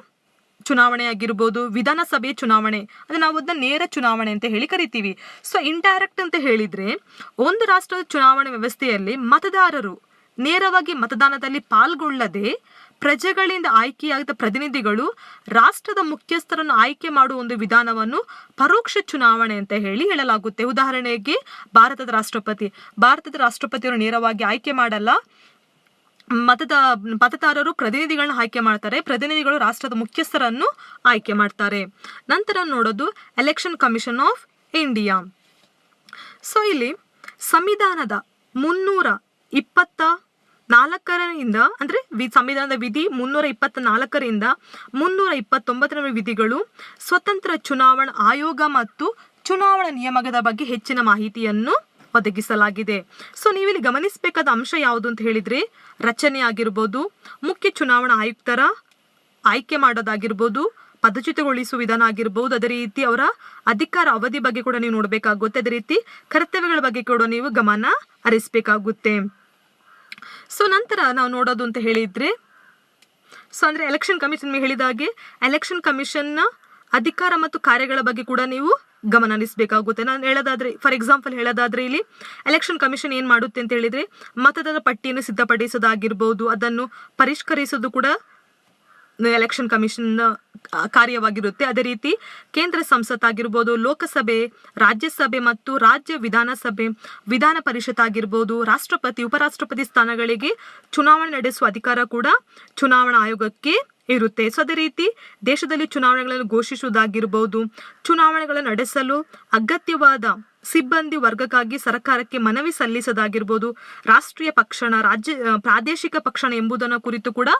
ಚುನಾವಣೆ ಆಗಿರ್ಬೋದು, ವಿಧಾನಸಭೆಯ ಚುನಾವಣೆ, ಅಂದರೆ ನಾವು ಅದನ್ನ ನೇರ ಚುನಾವಣೆ ಅಂತ ಹೇಳಿ ಕರಿತೀವಿ. ಸೊ ಇಂಡೈರೆಕ್ಟ್ ಅಂತ ಹೇಳಿದ್ರೆ ಒಂದು ರಾಷ್ಟ್ರದ ಚುನಾವಣೆ ವ್ಯವಸ್ಥೆಯಲ್ಲಿ ಮತದಾರರು ನೇರವಾಗಿ ಮತದಾನದಲ್ಲಿ ಪಾಲ್ಗೊಳ್ಳದೆ ಪ್ರಜೆಗಳಿಂದ ಆಯ್ಕೆಯಾದ ಪ್ರತಿನಿಧಿಗಳು ರಾಷ್ಟ್ರದ ಮುಖ್ಯಸ್ಥರನ್ನು ಆಯ್ಕೆ ಮಾಡುವ ಒಂದು ವಿಧಾನವನ್ನು ಪರೋಕ್ಷ ಚುನಾವಣೆ ಅಂತ ಹೇಳಲಾಗುತ್ತೆ. ಉದಾಹರಣೆಗೆ ಭಾರತದ ರಾಷ್ಟ್ರಪತಿಯವರು ನೇರವಾಗಿ ಆಯ್ಕೆ ಮಾಡಲ್ಲ, ಮತದಾರರು ಪ್ರತಿನಿಧಿಗಳನ್ನ ಆಯ್ಕೆ ಮಾಡ್ತಾರೆ, ಪ್ರತಿನಿಧಿಗಳು ರಾಷ್ಟ್ರದ ಮುಖ್ಯಸ್ಥರನ್ನು ಆಯ್ಕೆ ಮಾಡ್ತಾರೆ. ನಂತರ ನೋಡೋದು election commission of India. So ಇಲ್ಲಿ ಸಂವಿಧಾನದ 324ರಿಂದ ಅಂದರೆ ಸಂವಿಧಾನದ ವಿಧಿ 324ರಿಂದ 329ರ ವಿಧಿಗಳು ಸ್ವತಂತ್ರ ಚುನಾವಣಾ ಆಯೋಗ ಮತ್ತು ಚುನಾವಣಾ ನಿಯಮದ ಬಗ್ಗೆ ಹೆಚ್ಚಿನ ಮಾಹಿತಿಯನ್ನು ಒದಗಿಸಲಾಗಿದೆ. ಸೊ ನೀವಿಲ್ಲಿ ಗಮನಿಸಬೇಕಾದ ಅಂಶ ಯಾವುದು ಅಂತ ಹೇಳಿದ್ರೆ ರಚನೆ ಆಗಿರ್ಬೋದು, ಮುಖ್ಯ ಚುನಾವಣಾ ಆಯುಕ್ತರ ಆಯ್ಕೆ ಮಾಡೋದಾಗಿರ್ಬೋದು, ಪದಚ್ಯುತಗೊಳಿಸುವ ವಿಧಾನ ಆಗಿರ್ಬೋದು, ಅದೇ ರೀತಿ ಅವರ ಅಧಿಕಾರ ಅವಧಿ ಬಗ್ಗೆ ಕೂಡ ನೀವು ನೋಡಬೇಕಾಗುತ್ತೆ, ಅದೇ ರೀತಿ ಕರ್ತವ್ಯಗಳ ಬಗ್ಗೆ ಕೂಡ ನೀವು ಗಮನ ಹರಿಸಬೇಕಾಗುತ್ತೆ. ಸೊ ನಂತರ ನಾವು ನೋಡೋದು ಅಂತ ಹೇಳಿದ್ರೆ ಅಂದರೆ ಎಲೆಕ್ಷನ್ ಕಮಿಷನ್ ಹೇಳಿದಾಗೆ ಎಲೆಕ್ಷನ್ ಕಮಿಷನ್ನ ಅಧಿಕಾರ ಮತ್ತು ಕಾರ್ಯಗಳ ಬಗ್ಗೆ ಕೂಡ ನೀವು ಗಮನ ಹರಿಸಬೇಕಾಗುತ್ತೆ. ನಾನು ಹೇಳೋದಾದ್ರೆ ಫಾರ್ ಎಕ್ಸಾಂಪಲ್ ಹೇಳೋದಾದ್ರೆ ಇಲ್ಲಿ ಎಲೆಕ್ಷನ್ ಕಮಿಷನ್ ಏನು ಮಾಡುತ್ತೆ ಅಂತ ಹೇಳಿದ್ರೆ ಮತದಾರರ ಪಟ್ಟಿಯನ್ನು ಸಿದ್ಧಪಡಿಸೋದಾಗಿರ್ಬೋದು, ಅದನ್ನು ಪರಿಷ್ಕರಿಸೋದು ಕೂಡ ಎಲೆಕ್ಷನ್ ಕಮಿಷನ್ ಕಾರ್ಯವಾಗಿರುತ್ತೆ. ಅದೇ ರೀತಿ ಕೇಂದ್ರ ಸಂಸತ್ ಆಗಿರ್ಬೋದು, ಲೋಕಸಭೆ, ರಾಜ್ಯಸಭೆ ಮತ್ತು ರಾಜ್ಯ ವಿಧಾನಸಭೆ, ವಿಧಾನ ಪರಿಷತ್ ಆಗಿರ್ಬೋದು, ರಾಷ್ಟ್ರಪತಿ, ಉಪರಾಷ್ಟ್ರಪತಿ ಸ್ಥಾನಗಳಿಗೆ ಚುನಾವಣೆ ನಡೆಸುವ ಅಧಿಕಾರ ಕೂಡ ಚುನಾವಣಾ ಆಯೋಗಕ್ಕೆ ಇರುತ್ತೆ. ಸೊ ಅದೇ ರೀತಿ ದೇಶದಲ್ಲಿ ಚುನಾವಣೆಗಳನ್ನು ಘೋಷಿಸುವುದಾಗಿರ್ಬೋದು, ಚುನಾವಣೆಗಳನ್ನು ನಡೆಸಲು ಅಗತ್ಯವಾದ ಸಿಬ್ಬಂದಿ ವರ್ಗಕ್ಕಾಗಿ ಸರ್ಕಾರಕ್ಕೆ ಮನವಿ ಸಲ್ಲಿಸೋದಾಗಿರ್ಬೋದು, ರಾಷ್ಟ್ರೀಯ ಪಕ್ಷಣ, ಪ್ರಾದೇಶಿಕ ಪಕ್ಷಣ ಎಂಬುದನ್ನು ಕುರಿತು ಕೂಡ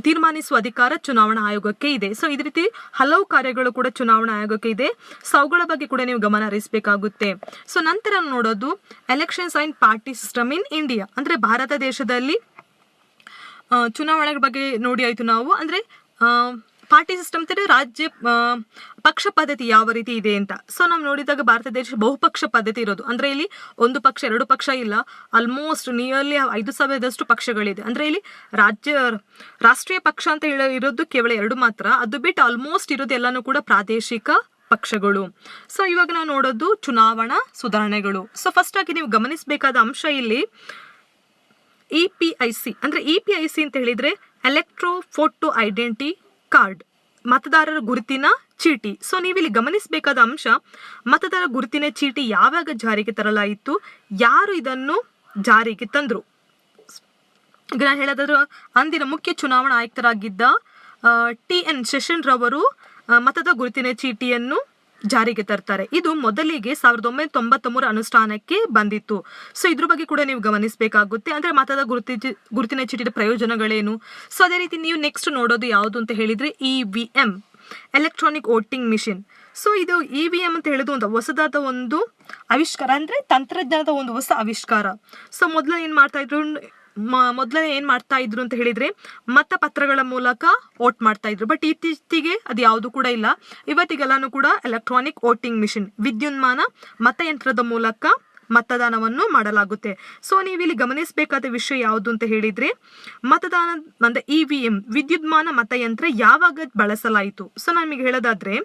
ತೀರ್ಮಾನಿಸುವ ಅಧಿಕಾರ ಚುನಾವಣಾ ಆಯೋಗಕ್ಕೆ ಇದೆ. ಸೊ ಇದೇ ರೀತಿ ಹಲವು ಕಾರ್ಯಗಳು ಕೂಡ ಚುನಾವಣಾ ಆಯೋಗಕ್ಕೆ ಇದೆ. ಸೊ ಅವುಗಳ ಬಗ್ಗೆ ಕೂಡ ನೀವು ಗಮನ ಹರಿಸಬೇಕಾಗುತ್ತೆ. ಸೊ ನಂತರ ನೋಡೋದು elections and party system in India, ಅಂದರೆ ಭಾರತ ದೇಶದಲ್ಲಿ ಚುನಾವಣೆ ಬಗ್ಗೆ ನೋಡಿ ಆಯಿತು ನಾವು. ಅಂದರೆ ಪಾರ್ಟಿ ಸಿಸ್ಟಮ್ ಅಂದರೆ ರಾಜ್ಯ ಪಕ್ಷ ಪದ್ಧತಿ ಯಾವ ರೀತಿ ಇದೆ ಅಂತ. ಸೊ ನಾವು ನೋಡಿದಾಗ ಭಾರತ ದೇಶ ಬಹುಪಕ್ಷ ಪದ್ಧತಿ ಇರೋದು, ಅಂದರೆ ಇಲ್ಲಿ ಒಂದು ಪಕ್ಷ ಎರಡು ಪಕ್ಷ ಇಲ್ಲ, ಆಲ್ಮೋಸ್ಟ್ ನಿಯರ್ಲಿ 5,000ದಷ್ಟು ಪಕ್ಷಗಳಿದೆ. ಅಂದರೆ ಇಲ್ಲಿ ರಾಷ್ಟ್ರೀಯ ಪಕ್ಷ ಅಂತ ಇರೋದು ಕೇವಲ 2 ಮಾತ್ರ, ಅದು ಬಿಟ್ಟು ಆಲ್ಮೋಸ್ಟ್ ಇರೋದು ಎಲ್ಲನೂ ಕೂಡ ಪ್ರಾದೇಶಿಕ ಪಕ್ಷಗಳು. ಸೊ ಇವಾಗ ನಾವು ನೋಡೋದು ಚುನಾವಣಾ ಸುಧಾರಣೆಗಳು. ಸೊ ಫಸ್ಟ್ ಆಗಿ ನೀವು ಗಮನಿಸಬೇಕಾದ ಅಂಶ ಇಲ್ಲಿ EPIC, ಅಂದರೆ EPIC ಅಂತ ಹೇಳಿದ್ರೆ ಎಲೆಕ್ಟ್ರೋ ಫೋಟೋ ಐಡೆಂಟಿ ಕಾರ್ಡ್, ಮತದಾರರ ಗುರುತಿನ ಚೀಟಿ. ಸೊ ನೀವಿಲ್ಲಿ ಗಮನಿಸಬೇಕಾದ ಅಂಶ ಮತದಾರರ ಗುರುತಿನ ಚೀಟಿ ಯಾವಾಗ ಜಾರಿಗೆ ತರಲಾಯಿತು, ಯಾರು ಇದನ್ನು ಜಾರಿಗೆ ತಂದ್ರು. ಈಗ ನಾನು ಹೇಳೋದಾದ್ರೆ ಅಂದಿನ ಮುಖ್ಯ ಚುನಾವಣಾ ಆಯುಕ್ತರಾಗಿದ್ದ TN ಶೇಷನ್ ರವರು ಮತದ ಗುರುತಿನ ಚೀಟಿಯನ್ನು ಜಾರಿಗೆ ತರ್ತಾರೆ. ಇದು ಮೊದಲಿಗೆ 1993 ಅನುಷ್ಠಾನಕ್ಕೆ ಬಂದಿತ್ತು. ಸೊ ಇದ್ರ ಬಗ್ಗೆ ಕೂಡ ನೀವು ಗಮನಿಸಬೇಕಾಗುತ್ತೆ. ಅಂದರೆ ಮತದ ಗುರುತಿನ ಚೀಟಿಯ ಪ್ರಯೋಜನಗಳೇನು. ಸೊ ಅದೇ ರೀತಿ ನೀವು ನೆಕ್ಸ್ಟ್ ನೋಡೋದು ಯಾವುದು ಅಂತ ಹೇಳಿದ್ರೆ EVM, electronic voting machine. So ಇದು EVM ಅಂತ ಹೇಳಿದ್ರು ಒಂದು ಹೊಸದಾದ ಒಂದು ಆವಿಷ್ಕಾರ, ಅಂದರೆ ತಂತ್ರಜ್ಞಾನದ ಒಂದು ಹೊಸ ಆವಿಷ್ಕಾರ. ಸೊ ಮೊದಲು ಏನು ಮಾಡ್ತಾ ಇದ್ರು, ಮೊದಲೇ ಏನು ಮಾಡ್ತಾ ಇದ್ರು ಅಂತ ಹೇಳಿದರೆ ಮತಪತ್ರಗಳ ಮೂಲಕ ವೋಟ್ ಮಾಡ್ತಾ ಇದ್ರು. ಬಟ್ ಇತ್ತೀಚೆಗೆ ಅದು ಯಾವುದು ಕೂಡ ಇಲ್ಲ. ಇವತ್ತಿಗೆಲ್ಲಾನು ಕೂಡ ಎಲೆಕ್ಟ್ರಾನಿಕ್ ವೋಟಿಂಗ್ ಮಿಷಿನ್, ವಿದ್ಯುನ್ಮಾನ ಮತಯಂತ್ರದ ಮೂಲಕ ಮತದಾನವನ್ನು ಮಾಡಲಾಗುತ್ತೆ. ಸೊ ನೀವು ಇಲ್ಲಿ ಗಮನಿಸಬೇಕಾದ ವಿಷಯ ಯಾವುದು ಅಂತ ಹೇಳಿದರೆ, ಮತದಾನ ಅಂದರೆ EVM ವಿದ್ಯುನ್ಮಾನ ಮತಯಂತ್ರ ಯಾವಾಗ ಬಳಸಲಾಯಿತು. ಸೊ ನಮಗೆ ಹೇಳೋದಾದರೆ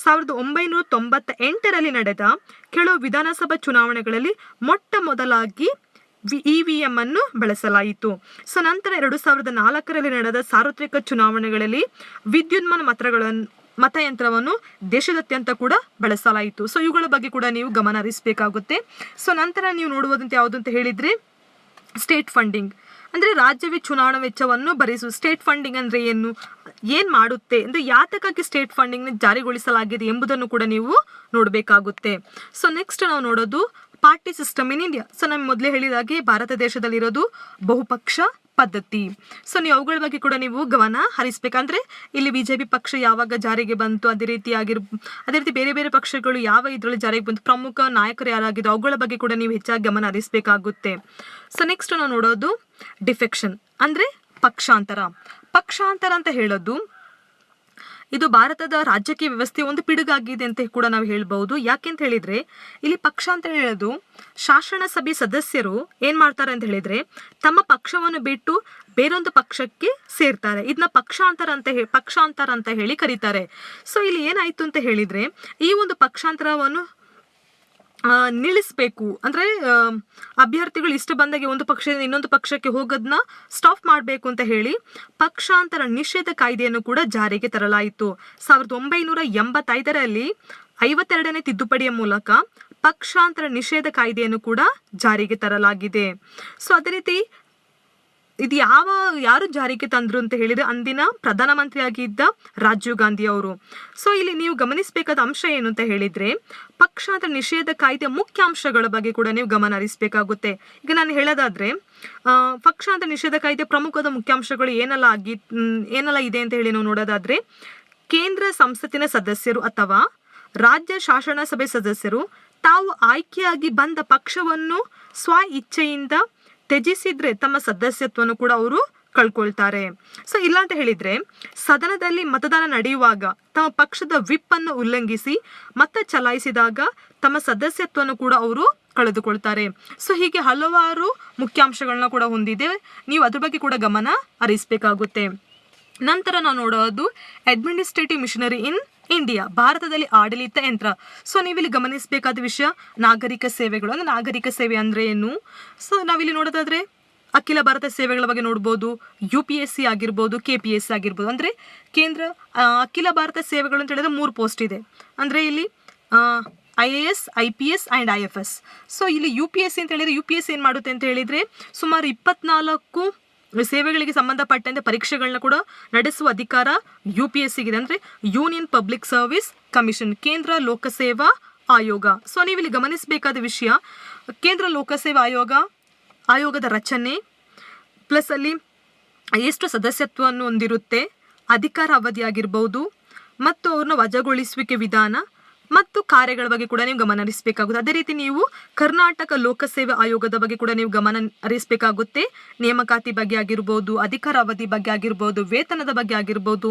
1998ರಲ್ಲಿ ನಡೆದ ಕೆಲವು ವಿಧಾನಸಭಾ ಚುನಾವಣೆಗಳಲ್ಲಿ ಮೊಟ್ಟ ಮೊದಲಾಗಿ EVM ಅನ್ನು ಬಳಸಲಾಯಿತು. ಸೊ ನಂತರ 2004ರಲ್ಲಿ ನಡೆದ ಸಾರ್ವತ್ರಿಕ ಚುನಾವಣೆಗಳಲ್ಲಿ ವಿದ್ಯುನ್ಮಾನ ಮತಯಂತ್ರವನ್ನು ದೇಶದಾದ್ಯಂತ ಕೂಡ ಬಳಸಲಾಯಿತು. ಸೊ ಇವುಗಳ ಬಗ್ಗೆ ಕೂಡ ನೀವು ಗಮನ ಹರಿಸಬೇಕಾಗುತ್ತೆ. ಸೊ ನಂತರ ನೀವು ನೋಡುವುದಂತ ಯಾವುದು ಅಂತ ಹೇಳಿದರೆ ಸ್ಟೇಟ್ ಫಂಡಿಂಗ್, ಅಂದರೆ ರಾಜ್ಯವೇ ಚುನಾವಣಾ ವೆಚ್ಚವನ್ನು ಭರಿಸುವ. ಸ್ಟೇಟ್ ಫಂಡಿಂಗ್ ಅಂದರೆ ಏನು ಮಾಡುತ್ತೆ ಅಂದರೆ ಯಾತಕ್ಕಾಗಿ ಸ್ಟೇಟ್ ಫಂಡಿಂಗ್ನ ಜಾರಿಗೊಳಿಸಲಾಗಿದೆ ಎಂಬುದನ್ನು ಕೂಡ ನೀವು ನೋಡಬೇಕಾಗುತ್ತೆ. ಸೊ ನೆಕ್ಸ್ಟ್ ನಾವು ನೋಡೋದು party system in India. So ನಾನು ಮೊದಲೇ ಹೇಳಿದಾಗೆ ಭಾರತ ದೇಶದಲ್ಲಿರೋದು ಬಹುಪಕ್ಷ ಪದ್ಧತಿ. ಸೊ ನೀವು ಅವುಗಳ ಬಗ್ಗೆ ಕೂಡ ನೀವು ಗಮನ ಹರಿಸಬೇಕಂದ್ರೆ ಇಲ್ಲಿ BJP ಪಕ್ಷ ಯಾವಾಗ ಜಾರಿಗೆ ಬಂತು, ಅದೇ ರೀತಿ ಬೇರೆ ಬೇರೆ ಪಕ್ಷಗಳು ಯಾವ ಇದರಲ್ಲಿ ಜಾರಿಗೆ ಬಂತು, ಪ್ರಮುಖ ನಾಯಕರು ಯಾರಾಗಿದ್ದು ಅವುಗಳ ಬಗ್ಗೆ ಕೂಡ ನೀವು ಹೆಚ್ಚಾಗಿ ಗಮನ ಹರಿಸಬೇಕಾಗುತ್ತೆ. ಸೊ ನೆಕ್ಸ್ಟ್ ನಾವು ನೋಡೋದು ಡಿಫೆಕ್ಷನ್ ಅಂದರೆ ಪಕ್ಷಾಂತರ. ಪಕ್ಷಾಂತರ ಅಂತ ಹೇಳೋದು ಇದು ಭಾರತದ ರಾಜಕೀಯ ವ್ಯವಸ್ಥೆ ಒಂದು ಪಿಡುಗಾಗಿದೆ ಅಂತ ಕೂಡ ನಾವು ಹೇಳ್ಬಹುದು. ಯಾಕೆಂತ ಹೇಳಿದ್ರೆ ಇಲ್ಲಿ ಪಕ್ಷ ಅಂತ ಹೇಳೋದು ಶಾಸನ ಸಭೆ ಸದಸ್ಯರು ಏನ್ ಮಾಡ್ತಾರೆ ಅಂತ ಹೇಳಿದ್ರೆ ತಮ್ಮ ಪಕ್ಷವನ್ನು ಬಿಟ್ಟು ಬೇರೊಂದು ಪಕ್ಷಕ್ಕೆ ಸೇರ್ತಾರೆ. ಇದನ್ನ ಪಕ್ಷಾಂತರ ಅಂತ ಹೇಳಿ ಕರೀತಾರೆ. ಸೊ ಇಲ್ಲಿ ಏನಾಯ್ತು ಅಂತ ಹೇಳಿದ್ರೆ ಈ ಒಂದು ಪಕ್ಷಾಂತರವನ್ನು ನಿಲ್ಲಿಸಬೇಕು ಅಂದ್ರೆ ಅಭ್ಯರ್ಥಿಗಳು ಇಷ್ಟ ಬಂದಾಗೆ ಒಂದು ಪಕ್ಷದಿಂದ ಇನ್ನೊಂದು ಪಕ್ಷಕ್ಕೆ ಹೋಗೋದನ್ನ ಸ್ಟಾಪ್ ಮಾಡಬೇಕು ಅಂತ ಹೇಳಿ ಪಕ್ಷಾಂತರ ನಿಷೇಧ ಕಾಯ್ದೆಯನ್ನು ಕೂಡ ಜಾರಿಗೆ ತರಲಾಯಿತು. 1985ರಲ್ಲಿ 52ನೇ ತಿದ್ದುಪಡಿಯ ಮೂಲಕ ಪಕ್ಷಾಂತರ ನಿಷೇಧ ಕಾಯ್ದೆಯನ್ನು ಕೂಡ ಜಾರಿಗೆ ತರಲಾಗಿದೆ. ಸೊ ಅದೇ ರೀತಿ ಇದು ಯಾರು ಜಾರಿಗೆ ತಂದ್ರು ಅಂತ ಹೇಳಿದ್ರೆ ಅಂದಿನ ಪ್ರಧಾನಮಂತ್ರಿ ಆಗಿದ್ದ ರಾಜೀವ್ ಗಾಂಧಿ ಅವರು. ಸೊ ಇಲ್ಲಿ ನೀವು ಗಮನಿಸಬೇಕಾದ ಅಂಶ ಏನು ಅಂತ ಹೇಳಿದ್ರೆ ಪಕ್ಷಾಂತರ ನಿಷೇಧ ಕಾಯ್ದೆ ಮುಖ್ಯ ಅಂಶಗಳ ಬಗ್ಗೆ ಕೂಡ ನೀವು ಗಮನ ಹರಿಸಬೇಕಾಗುತ್ತೆ. ಈಗ ನಾನು ಹೇಳೋದಾದ್ರೆ ಪಕ್ಷಾಂತರ ನಿಷೇಧ ಕಾಯ್ದೆ ಪ್ರಮುಖದ ಮುಖ್ಯಾಂಶಗಳು ಏನೆಲ್ಲ ಇದೆ ಅಂತ ಹೇಳಿ ನಾವು ನೋಡೋದಾದ್ರೆ ಕೇಂದ್ರ ಸಂಸತ್ತಿನ ಸದಸ್ಯರು ಅಥವಾ ರಾಜ್ಯ ಶಾಸನ ಸಭೆ ಸದಸ್ಯರು ತಾವು ಆಯ್ಕೆಯಾಗಿ ಬಂದ ಪಕ್ಷವನ್ನು ಸ್ವ ಇಚ್ಛೆಯಿಂದ ತ್ಯಜಿಸಿದ್ರೆ ತಮ್ಮ ಸದಸ್ಯತ್ವವನ್ನು ಕೂಡ ಅವರು ಕಳ್ಕೊಳ್ತಾರೆ. ಸೊ ಇಲ್ಲ ಅಂತ ಹೇಳಿದ್ರೆ ಸದನದಲ್ಲಿ ಮತದಾನ ನಡೆಯುವಾಗ ತಮ್ಮ ಪಕ್ಷದ ವಿಪ್ ಅನ್ನು ಉಲ್ಲಂಘಿಸಿ ಮತ ಚಲಾಯಿಸಿದಾಗ ತಮ್ಮ ಸದಸ್ಯತ್ವವನ್ನು ಕೂಡ ಅವರು ಕಳೆದುಕೊಳ್ತಾರೆ. ಸೊ ಹೀಗೆ ಹಲವಾರು ಮುಖ್ಯಾಂಶಗಳನ್ನ ಕೂಡ ಹೊಂದಿದೆ. ನೀವು ಅದ್ರ ಬಗ್ಗೆ ಕೂಡ ಗಮನ ಹರಿಸಬೇಕಾಗುತ್ತೆ. ನಂತರ ನಾವು ನೋಡೋದು ಅಡ್ಮಿನಿಸ್ಟ್ರೇಟಿವ್ ಮಿಷನರಿ ಇನ್ ಇಂಡಿಯಾ, ಭಾರತದಲ್ಲಿ ಆಡಳಿತ ಯಂತ್ರ. ಸೊ ನೀವಿಲ್ಲಿ ಗಮನಿಸಬೇಕಾದ ವಿಷಯ ನಾಗರಿಕ ಸೇವೆಗಳು. ಅಂದ್ರೆ ನಾಗರಿಕ ಸೇವೆ ಅಂದ್ರೆ ಏನು? ಸೊ ನಾವಿಲ್ಲಿ ನೋಡೋದಾದ್ರೆ ಅಖಿಲ ಭಾರತ ಸೇವೆಗಳ ಬಗ್ಗೆ ನೋಡ್ಬೋದು. UPSC ಆಗಿರ್ಬೋದು, KPSC ಆಗಿರ್ಬೋದು. ಅಂದರೆ ಕೇಂದ್ರ ಅಖಿಲ ಭಾರತ ಸೇವೆಗಳು ಅಂತ ಹೇಳಿದ್ರೆ 3 ಪೋಸ್ಟ್ ಇದೆ. ಅಂದರೆ ಇಲ್ಲಿ IAS, IPS and IFS. So ಇಲ್ಲಿ UPSC ಅಂತ ಹೇಳಿದ್ರೆ UPSC ಏನು ಮಾಡುತ್ತೆ ಅಂತ ಹೇಳಿದರೆ ಸುಮಾರು 24 ಸೇವೆಗಳಿಗೆ ಸಂಬಂಧಪಟ್ಟಂತೆ ಪರೀಕ್ಷೆಗಳನ್ನ ಕೂಡ ನಡೆಸುವ ಅಧಿಕಾರ UPSCಗಿದೆ. ಅಂದರೆ ಯೂನಿಯನ್ ಪಬ್ಲಿಕ್ ಸರ್ವಿಸ್ ಕಮಿಷನ್, ಕೇಂದ್ರ ಲೋಕಸೇವಾ ಆಯೋಗ. ಸೊ ನೀವಿಲ್ಲಿ ಗಮನಿಸಬೇಕಾದ ವಿಷಯ ಕೇಂದ್ರ ಲೋಕಸೇವಾ ಆಯೋಗದ ರಚನೆ ಪ್ಲಸ್ ಅಲ್ಲಿ ಎಷ್ಟು ಸದಸ್ಯತ್ವವನ್ನು ಹೊಂದಿರುತ್ತೆ, ಅಧಿಕಾರ ಅವಧಿ ಆಗಿರ್ಬೋದು ಮತ್ತು ಅವ್ರನ್ನ ವಜಾಗೊಳಿಸುವಿಕೆ ವಿಧಾನ ಮತ್ತು ಕಾರ್ಯಗಳ ಬಗ್ಗೆ ಕೂಡ ನೀವು ಗಮನ ಹರಿಸಬೇಕಾಗುತ್ತೆ. ಅದೇ ರೀತಿ ನೀವು ಕರ್ನಾಟಕ ಲೋಕಸೇವಾ ಆಯೋಗದ ಬಗ್ಗೆ ಕೂಡ ನೀವು ಗಮನ ಹರಿಸಬೇಕಾಗುತ್ತೆ. ನೇಮಕಾತಿ ಬಗ್ಗೆ ಆಗಿರ್ಬೋದು, ಅಧಿಕಾರ ಅವಧಿ ಬಗ್ಗೆ ಆಗಿರ್ಬೋದು, ವೇತನದ ಬಗ್ಗೆ ಆಗಿರ್ಬೋದು,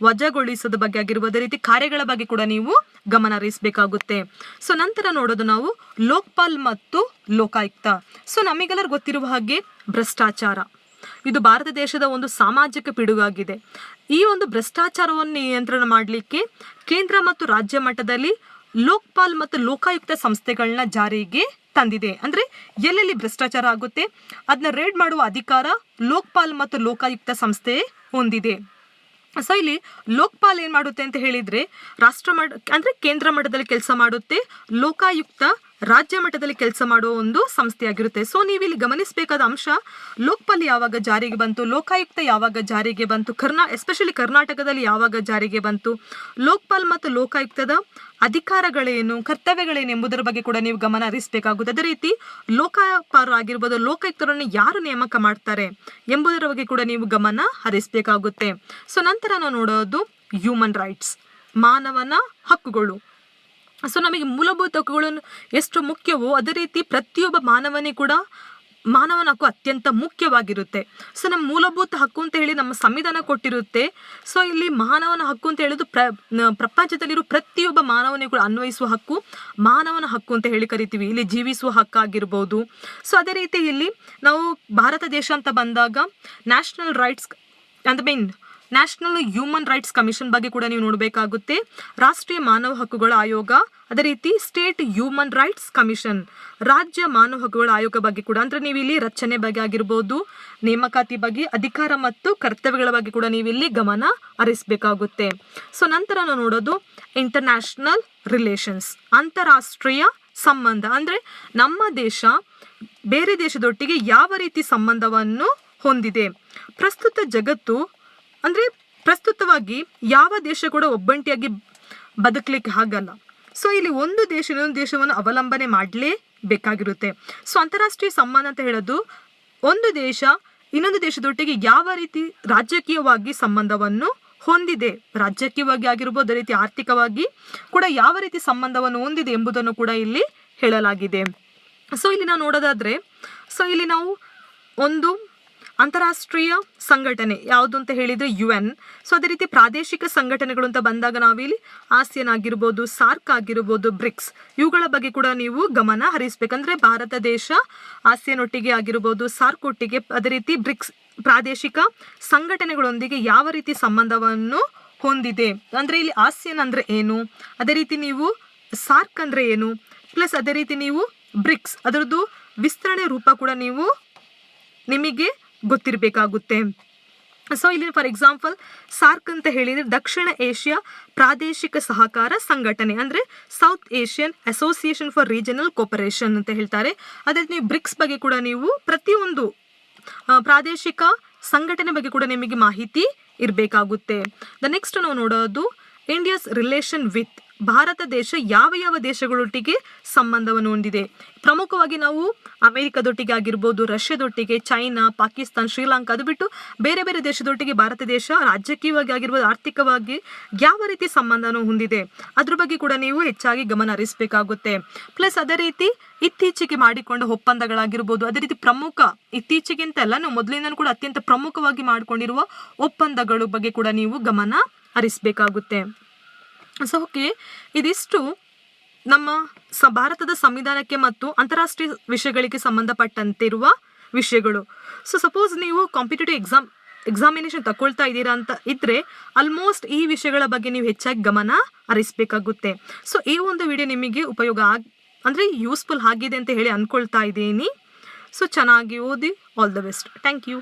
ವಜಾಗೊಳಿಸೋದ ಬಗ್ಗೆ ಆಗಿರ್ಬೋದು, ಅದೇ ರೀತಿ ಕಾರ್ಯಗಳ ಬಗ್ಗೆ ಕೂಡ ನೀವು ಗಮನ ಹರಿಸಬೇಕಾಗುತ್ತೆ. ಸೊ ನಂತರ ನೋಡೋದು ನಾವು ಲೋಕ್ಪಾಲ್ ಮತ್ತು ಲೋಕಾಯುಕ್ತ. ಸೊ ನಮಗೆಲ್ಲರೂ ಗೊತ್ತಿರುವ ಹಾಗೆ ಭ್ರಷ್ಟಾಚಾರ ಇದು ಭಾರತ ದೇಶದ ಒಂದು ಸಾಮಾಜಿಕ ಪಿಡುಗಾಗಿದೆ. ಈ ಒಂದು ಭ್ರಷ್ಟಾಚಾರವನ್ನು ನಿಯಂತ್ರಣ ಮಾಡಲಿಕ್ಕೆ ಕೇಂದ್ರ ಮತ್ತು ರಾಜ್ಯ ಮಟ್ಟದಲ್ಲಿ ಲೋಕ್ಪಾಲ್ ಮತ್ತು ಲೋಕಾಯುಕ್ತ ಸಂಸ್ಥೆಗಳನ್ನ ಜಾರಿಗೆ ತಂದಿದೆ. ಅಂದರೆ ಎಲ್ಲೆಲ್ಲಿ ಭ್ರಷ್ಟಾಚಾರ ಆಗುತ್ತೆ ಅದನ್ನ ರೇಡ್ ಮಾಡುವ ಅಧಿಕಾರ ಲೋಕ್ಪಾಲ್ ಮತ್ತು ಲೋಕಾಯುಕ್ತ ಸಂಸ್ಥೆ ಹೊಂದಿದೆ. ಸೊ ಇಲ್ಲಿ ಲೋಕ್ಪಾಲ್ ಏನು ಮಾಡುತ್ತೆ ಅಂತ ಹೇಳಿದರೆ ಅಂದರೆ ಕೇಂದ್ರ ಮಟ್ಟದಲ್ಲಿ ಕೆಲಸ ಮಾಡುತ್ತೆ, ಲೋಕಾಯುಕ್ತ ರಾಜ್ಯ ಮಟ್ಟದಲ್ಲಿ ಕೆಲಸ ಮಾಡುವ ಒಂದು ಸಂಸ್ಥೆಯಾಗಿರುತ್ತೆ. ಸೊ ನೀವು ಇಲ್ಲಿ ಗಮನಿಸಬೇಕಾದ ಅಂಶ ಲೋಕ್ಪಾಲ್ ಯಾವಾಗ ಜಾರಿಗೆ ಬಂತು, ಲೋಕಾಯುಕ್ತ ಯಾವಾಗ ಜಾರಿಗೆ ಬಂತು, ಎಸ್ಪೆಷಲಿ ಕರ್ನಾಟಕದಲ್ಲಿ ಯಾವಾಗ ಜಾರಿಗೆ ಬಂತು, ಲೋಕ್ಪಾಲ್ ಮತ್ತು ಲೋಕಾಯುಕ್ತದ ಅಧಿಕಾರಗಳೇನು, ಕರ್ತವ್ಯಗಳೇನು ಎಂಬುದರ ಬಗ್ಗೆ ಕೂಡ ನೀವು ಗಮನ ಹರಿಸಬೇಕಾಗುತ್ತೆ. ಅದೇ ರೀತಿ ಲೋಕಪಾಲ ಆಗಿರ್ಬೋದು, ಲೋಕಾಯುಕ್ತರನ್ನು ಯಾರು ನೇಮಕ ಮಾಡ್ತಾರೆ ಎಂಬುದರ ಬಗ್ಗೆ ಕೂಡ ನೀವು ಗಮನ ಹರಿಸಬೇಕಾಗುತ್ತೆ. ಸೊ ನಂತರ ನಾವು ನೋಡೋದು ಹ್ಯೂಮನ್ ರೈಟ್ಸ್, ಮಾನವನ ಹಕ್ಕುಗಳು. ಸೊ ನಮಗೆ ಮೂಲಭೂತ ಹಕ್ಕುಗಳನ್ನು ಎಷ್ಟು ಮುಖ್ಯವೋ ಅದೇ ರೀತಿ ಪ್ರತಿಯೊಬ್ಬ ಮಾನವನಿಗೆ ಕೂಡ ಮಾನವನ ಹಕ್ಕು ಅತ್ಯಂತ ಮುಖ್ಯವಾಗಿರುತ್ತೆ. ಸೊ ನಮ್ಮ ಮೂಲಭೂತ ಹಕ್ಕು ಅಂತ ಹೇಳಿ ನಮ್ಮ ಸಂವಿಧಾನ ಕೊಟ್ಟಿರುತ್ತೆ. ಸೊ ಇಲ್ಲಿ ಮಾನವನ ಹಕ್ಕು ಅಂತ ಹೇಳೋದು ಪ್ರಪಂಚದಲ್ಲಿರೋ ಪ್ರತಿಯೊಬ್ಬ ಮಾನವನಿಗೂ ಕೂಡ ಅನ್ವಯಿಸುವ ಹಕ್ಕು ಮಾನವನ ಹಕ್ಕು ಅಂತ ಹೇಳಿ ಕರಿತೀವಿ. ಇಲ್ಲಿ ಜೀವಿಸುವ ಹಕ್ಕಾಗಿರ್ಬೋದು. ಸೊ ಅದೇ ರೀತಿ ಇಲ್ಲಿ ನಾವು ಭಾರತ ದೇಶ ಅಂತ ಬಂದಾಗ national rights national human rights commission ಬಗ್ಗೆ ಕೂಡ ನೀವು ನೋಡಬೇಕಾಗುತ್ತೆ. ರಾಷ್ಟ್ರೀಯ ಮಾನವ ಹಕ್ಕುಗಳ ಆಯೋಗ, ಅದೇ ರೀತಿ ಸ್ಟೇಟ್ ಹ್ಯೂಮನ್ ರೈಟ್ಸ್ ಕಮಿಷನ್, ರಾಜ್ಯ ಮಾನವ ಹಕ್ಕುಗಳ ಆಯೋಗ ಬಗ್ಗೆ ಕೂಡ, ಅಂದ್ರೆ ನೀವು ಇಲ್ಲಿ ರಚನೆ ಬಗ್ಗೆ ಆಗಿರ್ಬೋದು, ನೇಮಕಾತಿ ಬಗ್ಗೆ, ಅಧಿಕಾರ ಮತ್ತು ಕರ್ತವ್ಯಗಳ ಬಗ್ಗೆ ಕೂಡ ನೀವು ಇಲ್ಲಿ ಗಮನ ಹರಿಸಬೇಕಾಗುತ್ತೆ. ಸೊ ನಂತರ ನಾವು ನೋಡೋದು ಇಂಟರ್ನ್ಯಾಷನಲ್ ರಿಲೇಷನ್ಸ್, ಅಂತಾರಾಷ್ಟ್ರೀಯ ಸಂಬಂಧ. ಅಂದ್ರೆ ನಮ್ಮ ದೇಶ ಬೇರೆ ದೇಶದೊಟ್ಟಿಗೆ ಯಾವ ರೀತಿ ಸಂಬಂಧವನ್ನು ಹೊಂದಿದೆ. ಪ್ರಸ್ತುತ ಜಗತ್ತು ಅಂದರೆ ಪ್ರಸ್ತುತವಾಗಿ ಯಾವ ದೇಶ ಕೂಡ ಒಬ್ಬಂಟಿಯಾಗಿ ಬದುಕಲಿಕ್ಕೆ ಆಗಲ್ಲ. ಸೊ ಇಲ್ಲಿ ಒಂದು ದೇಶ ಇನ್ನೊಂದು ದೇಶವನ್ನು ಅವಲಂಬನೆ ಮಾಡಲೇಬೇಕಾಗಿರುತ್ತೆ. ಸೊ ಅಂತಾರಾಷ್ಟ್ರೀಯ ಸಂಬಂಧ ಅಂತ ಹೇಳೋದು ಒಂದು ದೇಶ ಇನ್ನೊಂದು ದೇಶದೊಟ್ಟಿಗೆ ಯಾವ ರೀತಿ ರಾಜಕೀಯವಾಗಿ ಸಂಬಂಧವನ್ನು ಹೊಂದಿದೆ, ರಾಜಕೀಯವಾಗಿ ಆಗಿರ್ಬೋದು, ಅದೇ ರೀತಿ ಆರ್ಥಿಕವಾಗಿ ಕೂಡ ಯಾವ ರೀತಿ ಸಂಬಂಧವನ್ನು ಹೊಂದಿದೆ ಎಂಬುದನ್ನು ಕೂಡ ಇಲ್ಲಿ ಹೇಳಲಾಗಿದೆ. ಸೊ ಇಲ್ಲಿ ನಾವು ನೋಡೋದಾದ್ರೆ, ಸೊ ಇಲ್ಲಿ ನಾವು ಒಂದು ಅಂತಾರಾಷ್ಟ್ರೀಯ ಸಂಘಟನೆ ಯಾವುದು ಅಂತ ಹೇಳಿದರೆ UN. ಸೊ ಅದೇ ರೀತಿ ಪ್ರಾದೇಶಿಕ ಸಂಘಟನೆಗಳು ಅಂತ ಬಂದಾಗ ನಾವಿಲ್ಲಿ ಆಸಿಯಾನ್ ಆಗಿರ್ಬೋದು, ಸಾರ್ಕ್ ಆಗಿರ್ಬೋದು, ಬ್ರಿಕ್ಸ್, ಇವುಗಳ ಬಗ್ಗೆ ಕೂಡ ನೀವು ಗಮನ ಹರಿಸಬೇಕಂದ್ರೆ ಭಾರತ ದೇಶ ಆಸಿಯಾನ್ ಒಟ್ಟಿಗೆ ಆಗಿರ್ಬೋದು, ಸಾರ್ಕ್ ಒಟ್ಟಿಗೆ, ಅದೇ ರೀತಿ ಬ್ರಿಕ್ಸ್ ಪ್ರಾದೇಶಿಕ ಸಂಘಟನೆಗಳೊಂದಿಗೆ ಯಾವ ರೀತಿ ಸಂಬಂಧವನ್ನು ಹೊಂದಿದೆ. ಅಂದರೆ ಇಲ್ಲಿ ಆಸಿಯಾನ್ ಅಂದರೆ ಏನು, ಅದೇ ರೀತಿ ನೀವು ಸಾರ್ಕ್ ಅಂದರೆ ಏನು, ಪ್ಲಸ್ ಅದೇ ರೀತಿ ನೀವು ಬ್ರಿಕ್ಸ್ ಅದರದ್ದು ವಿಸ್ತರಣೆ ರೂಪ ಕೂಡ ನಿಮಗೆ ಗೊತ್ತಿರಬೇಕಾಗುತ್ತೆ. ಸೊ ಇಲ್ಲಿ ಫಾರ್ ಎಕ್ಸಾಂಪಲ್ ಸಾರ್ಕ್ ಅಂತ ಹೇಳಿದರೆ ದಕ್ಷಿಣ ಏಷ್ಯಾ ಪ್ರಾದೇಶಿಕ ಸಹಕಾರ ಸಂಘಟನೆ, ಅಂದರೆ south Asian association for regional cooperation ಅಂತ ಹೇಳ್ತಾರೆ. ಅದೇ ನೀವು ಬ್ರಿಕ್ಸ್ ಬಗ್ಗೆ ಕೂಡ ನೀವು ಪ್ರತಿಯೊಂದು ಪ್ರಾದೇಶಿಕ ಸಂಘಟನೆ ಬಗ್ಗೆ ಕೂಡ ನಿಮಗೆ ಮಾಹಿತಿ ಇರಬೇಕಾಗುತ್ತೆ. ದ ನೆಕ್ಸ್ಟ್ ನಾವು ನೋಡೋದು ಇಂಡಿಯಾಸ್ ರಿಲೇಷನ್ ವಿತ್, ಭಾರತ ದೇಶ ಯಾವ ಯಾವ ದೇಶಗಳೊಟ್ಟಿಗೆ ಸಂಬಂಧವನ್ನು ಹೊಂದಿದೆ. ಪ್ರಮುಖವಾಗಿ ನಾವು ಅಮೆರಿಕದೊಟ್ಟಿಗೆ ಆಗಿರ್ಬೋದು, ರಷ್ಯಾದೊಟ್ಟಿಗೆ, ಚೈನಾ, ಪಾಕಿಸ್ತಾನ್, ಶ್ರೀಲಂಕಾ, ಅದು ಬಿಟ್ಟು ಬೇರೆ ಬೇರೆ ದೇಶದೊಟ್ಟಿಗೆ ಭಾರತ ದೇಶ ರಾಜಕೀಯವಾಗಿ ಆಗಿರ್ಬೋದು, ಆರ್ಥಿಕವಾಗಿ ಯಾವ ರೀತಿ ಸಂಬಂಧವನ್ನು ಹೊಂದಿದೆ ಅದ್ರ ಬಗ್ಗೆ ಕೂಡ ನೀವು ಹೆಚ್ಚಾಗಿ ಗಮನ ಹರಿಸಬೇಕಾಗುತ್ತೆ. ಪ್ಲಸ್ ಅದೇ ರೀತಿ ಇತ್ತೀಚೆಗೆ ಮಾಡಿಕೊಂಡ ಒಪ್ಪಂದಗಳಾಗಿರ್ಬೋದು, ಅದೇ ರೀತಿ ಇತ್ತೀಚೆಗೆ ಅಂತಲ್ಲ, ನಾವು ಮೊದಲಿಂದ ಕೂಡ ಅತ್ಯಂತ ಪ್ರಮುಖವಾಗಿ ಮಾಡಿಕೊಂಡಿರುವ ಒಪ್ಪಂದಗಳ ಬಗ್ಗೆ ಕೂಡ ನೀವು ಗಮನ ಹರಿಸಬೇಕಾಗುತ್ತೆ. ಸೊ ಓಕೆ, ಇದಿಷ್ಟು ನಮ್ಮ ಭಾರತದ ಸಂವಿಧಾನಕ್ಕೆ ಮತ್ತು ಅಂತಾರಾಷ್ಟ್ರೀಯ ವಿಷಯಗಳಿಗೆ ಸಂಬಂಧಪಟ್ಟಂತಿರುವ ವಿಷಯಗಳು. ಸೊ ಸಪೋಸ್ ನೀವು ಕಾಂಪಿಟೇಟಿವ್ ಎಕ್ಸಾಮಿನೇಷನ್ ತಗೊಳ್ತಾ ಇದ್ದೀರಾ ಅಂತ ಇದ್ರೆ ಆಲ್ಮೋಸ್ಟ್ ಈ ವಿಷಯಗಳ ಬಗ್ಗೆ ನೀವು ಹೆಚ್ಚಾಗಿ ಗಮನ ಹರಿಸಬೇಕಾಗುತ್ತೆ. ಸೊ ಈ ಒಂದು ವಿಡಿಯೋ ನಿಮಗೆ ಉಪಯೋಗ ಅಂದರೆ ಯೂಸ್ಫುಲ್ ಆಗಿದೆ ಅಂತ ಹೇಳಿ ಅಂದ್ಕೊಳ್ತಾ ಇದ್ದೀನಿ. ಸೊ ಚೆನ್ನಾಗಿ ಓದಿ. All the best. Thank you.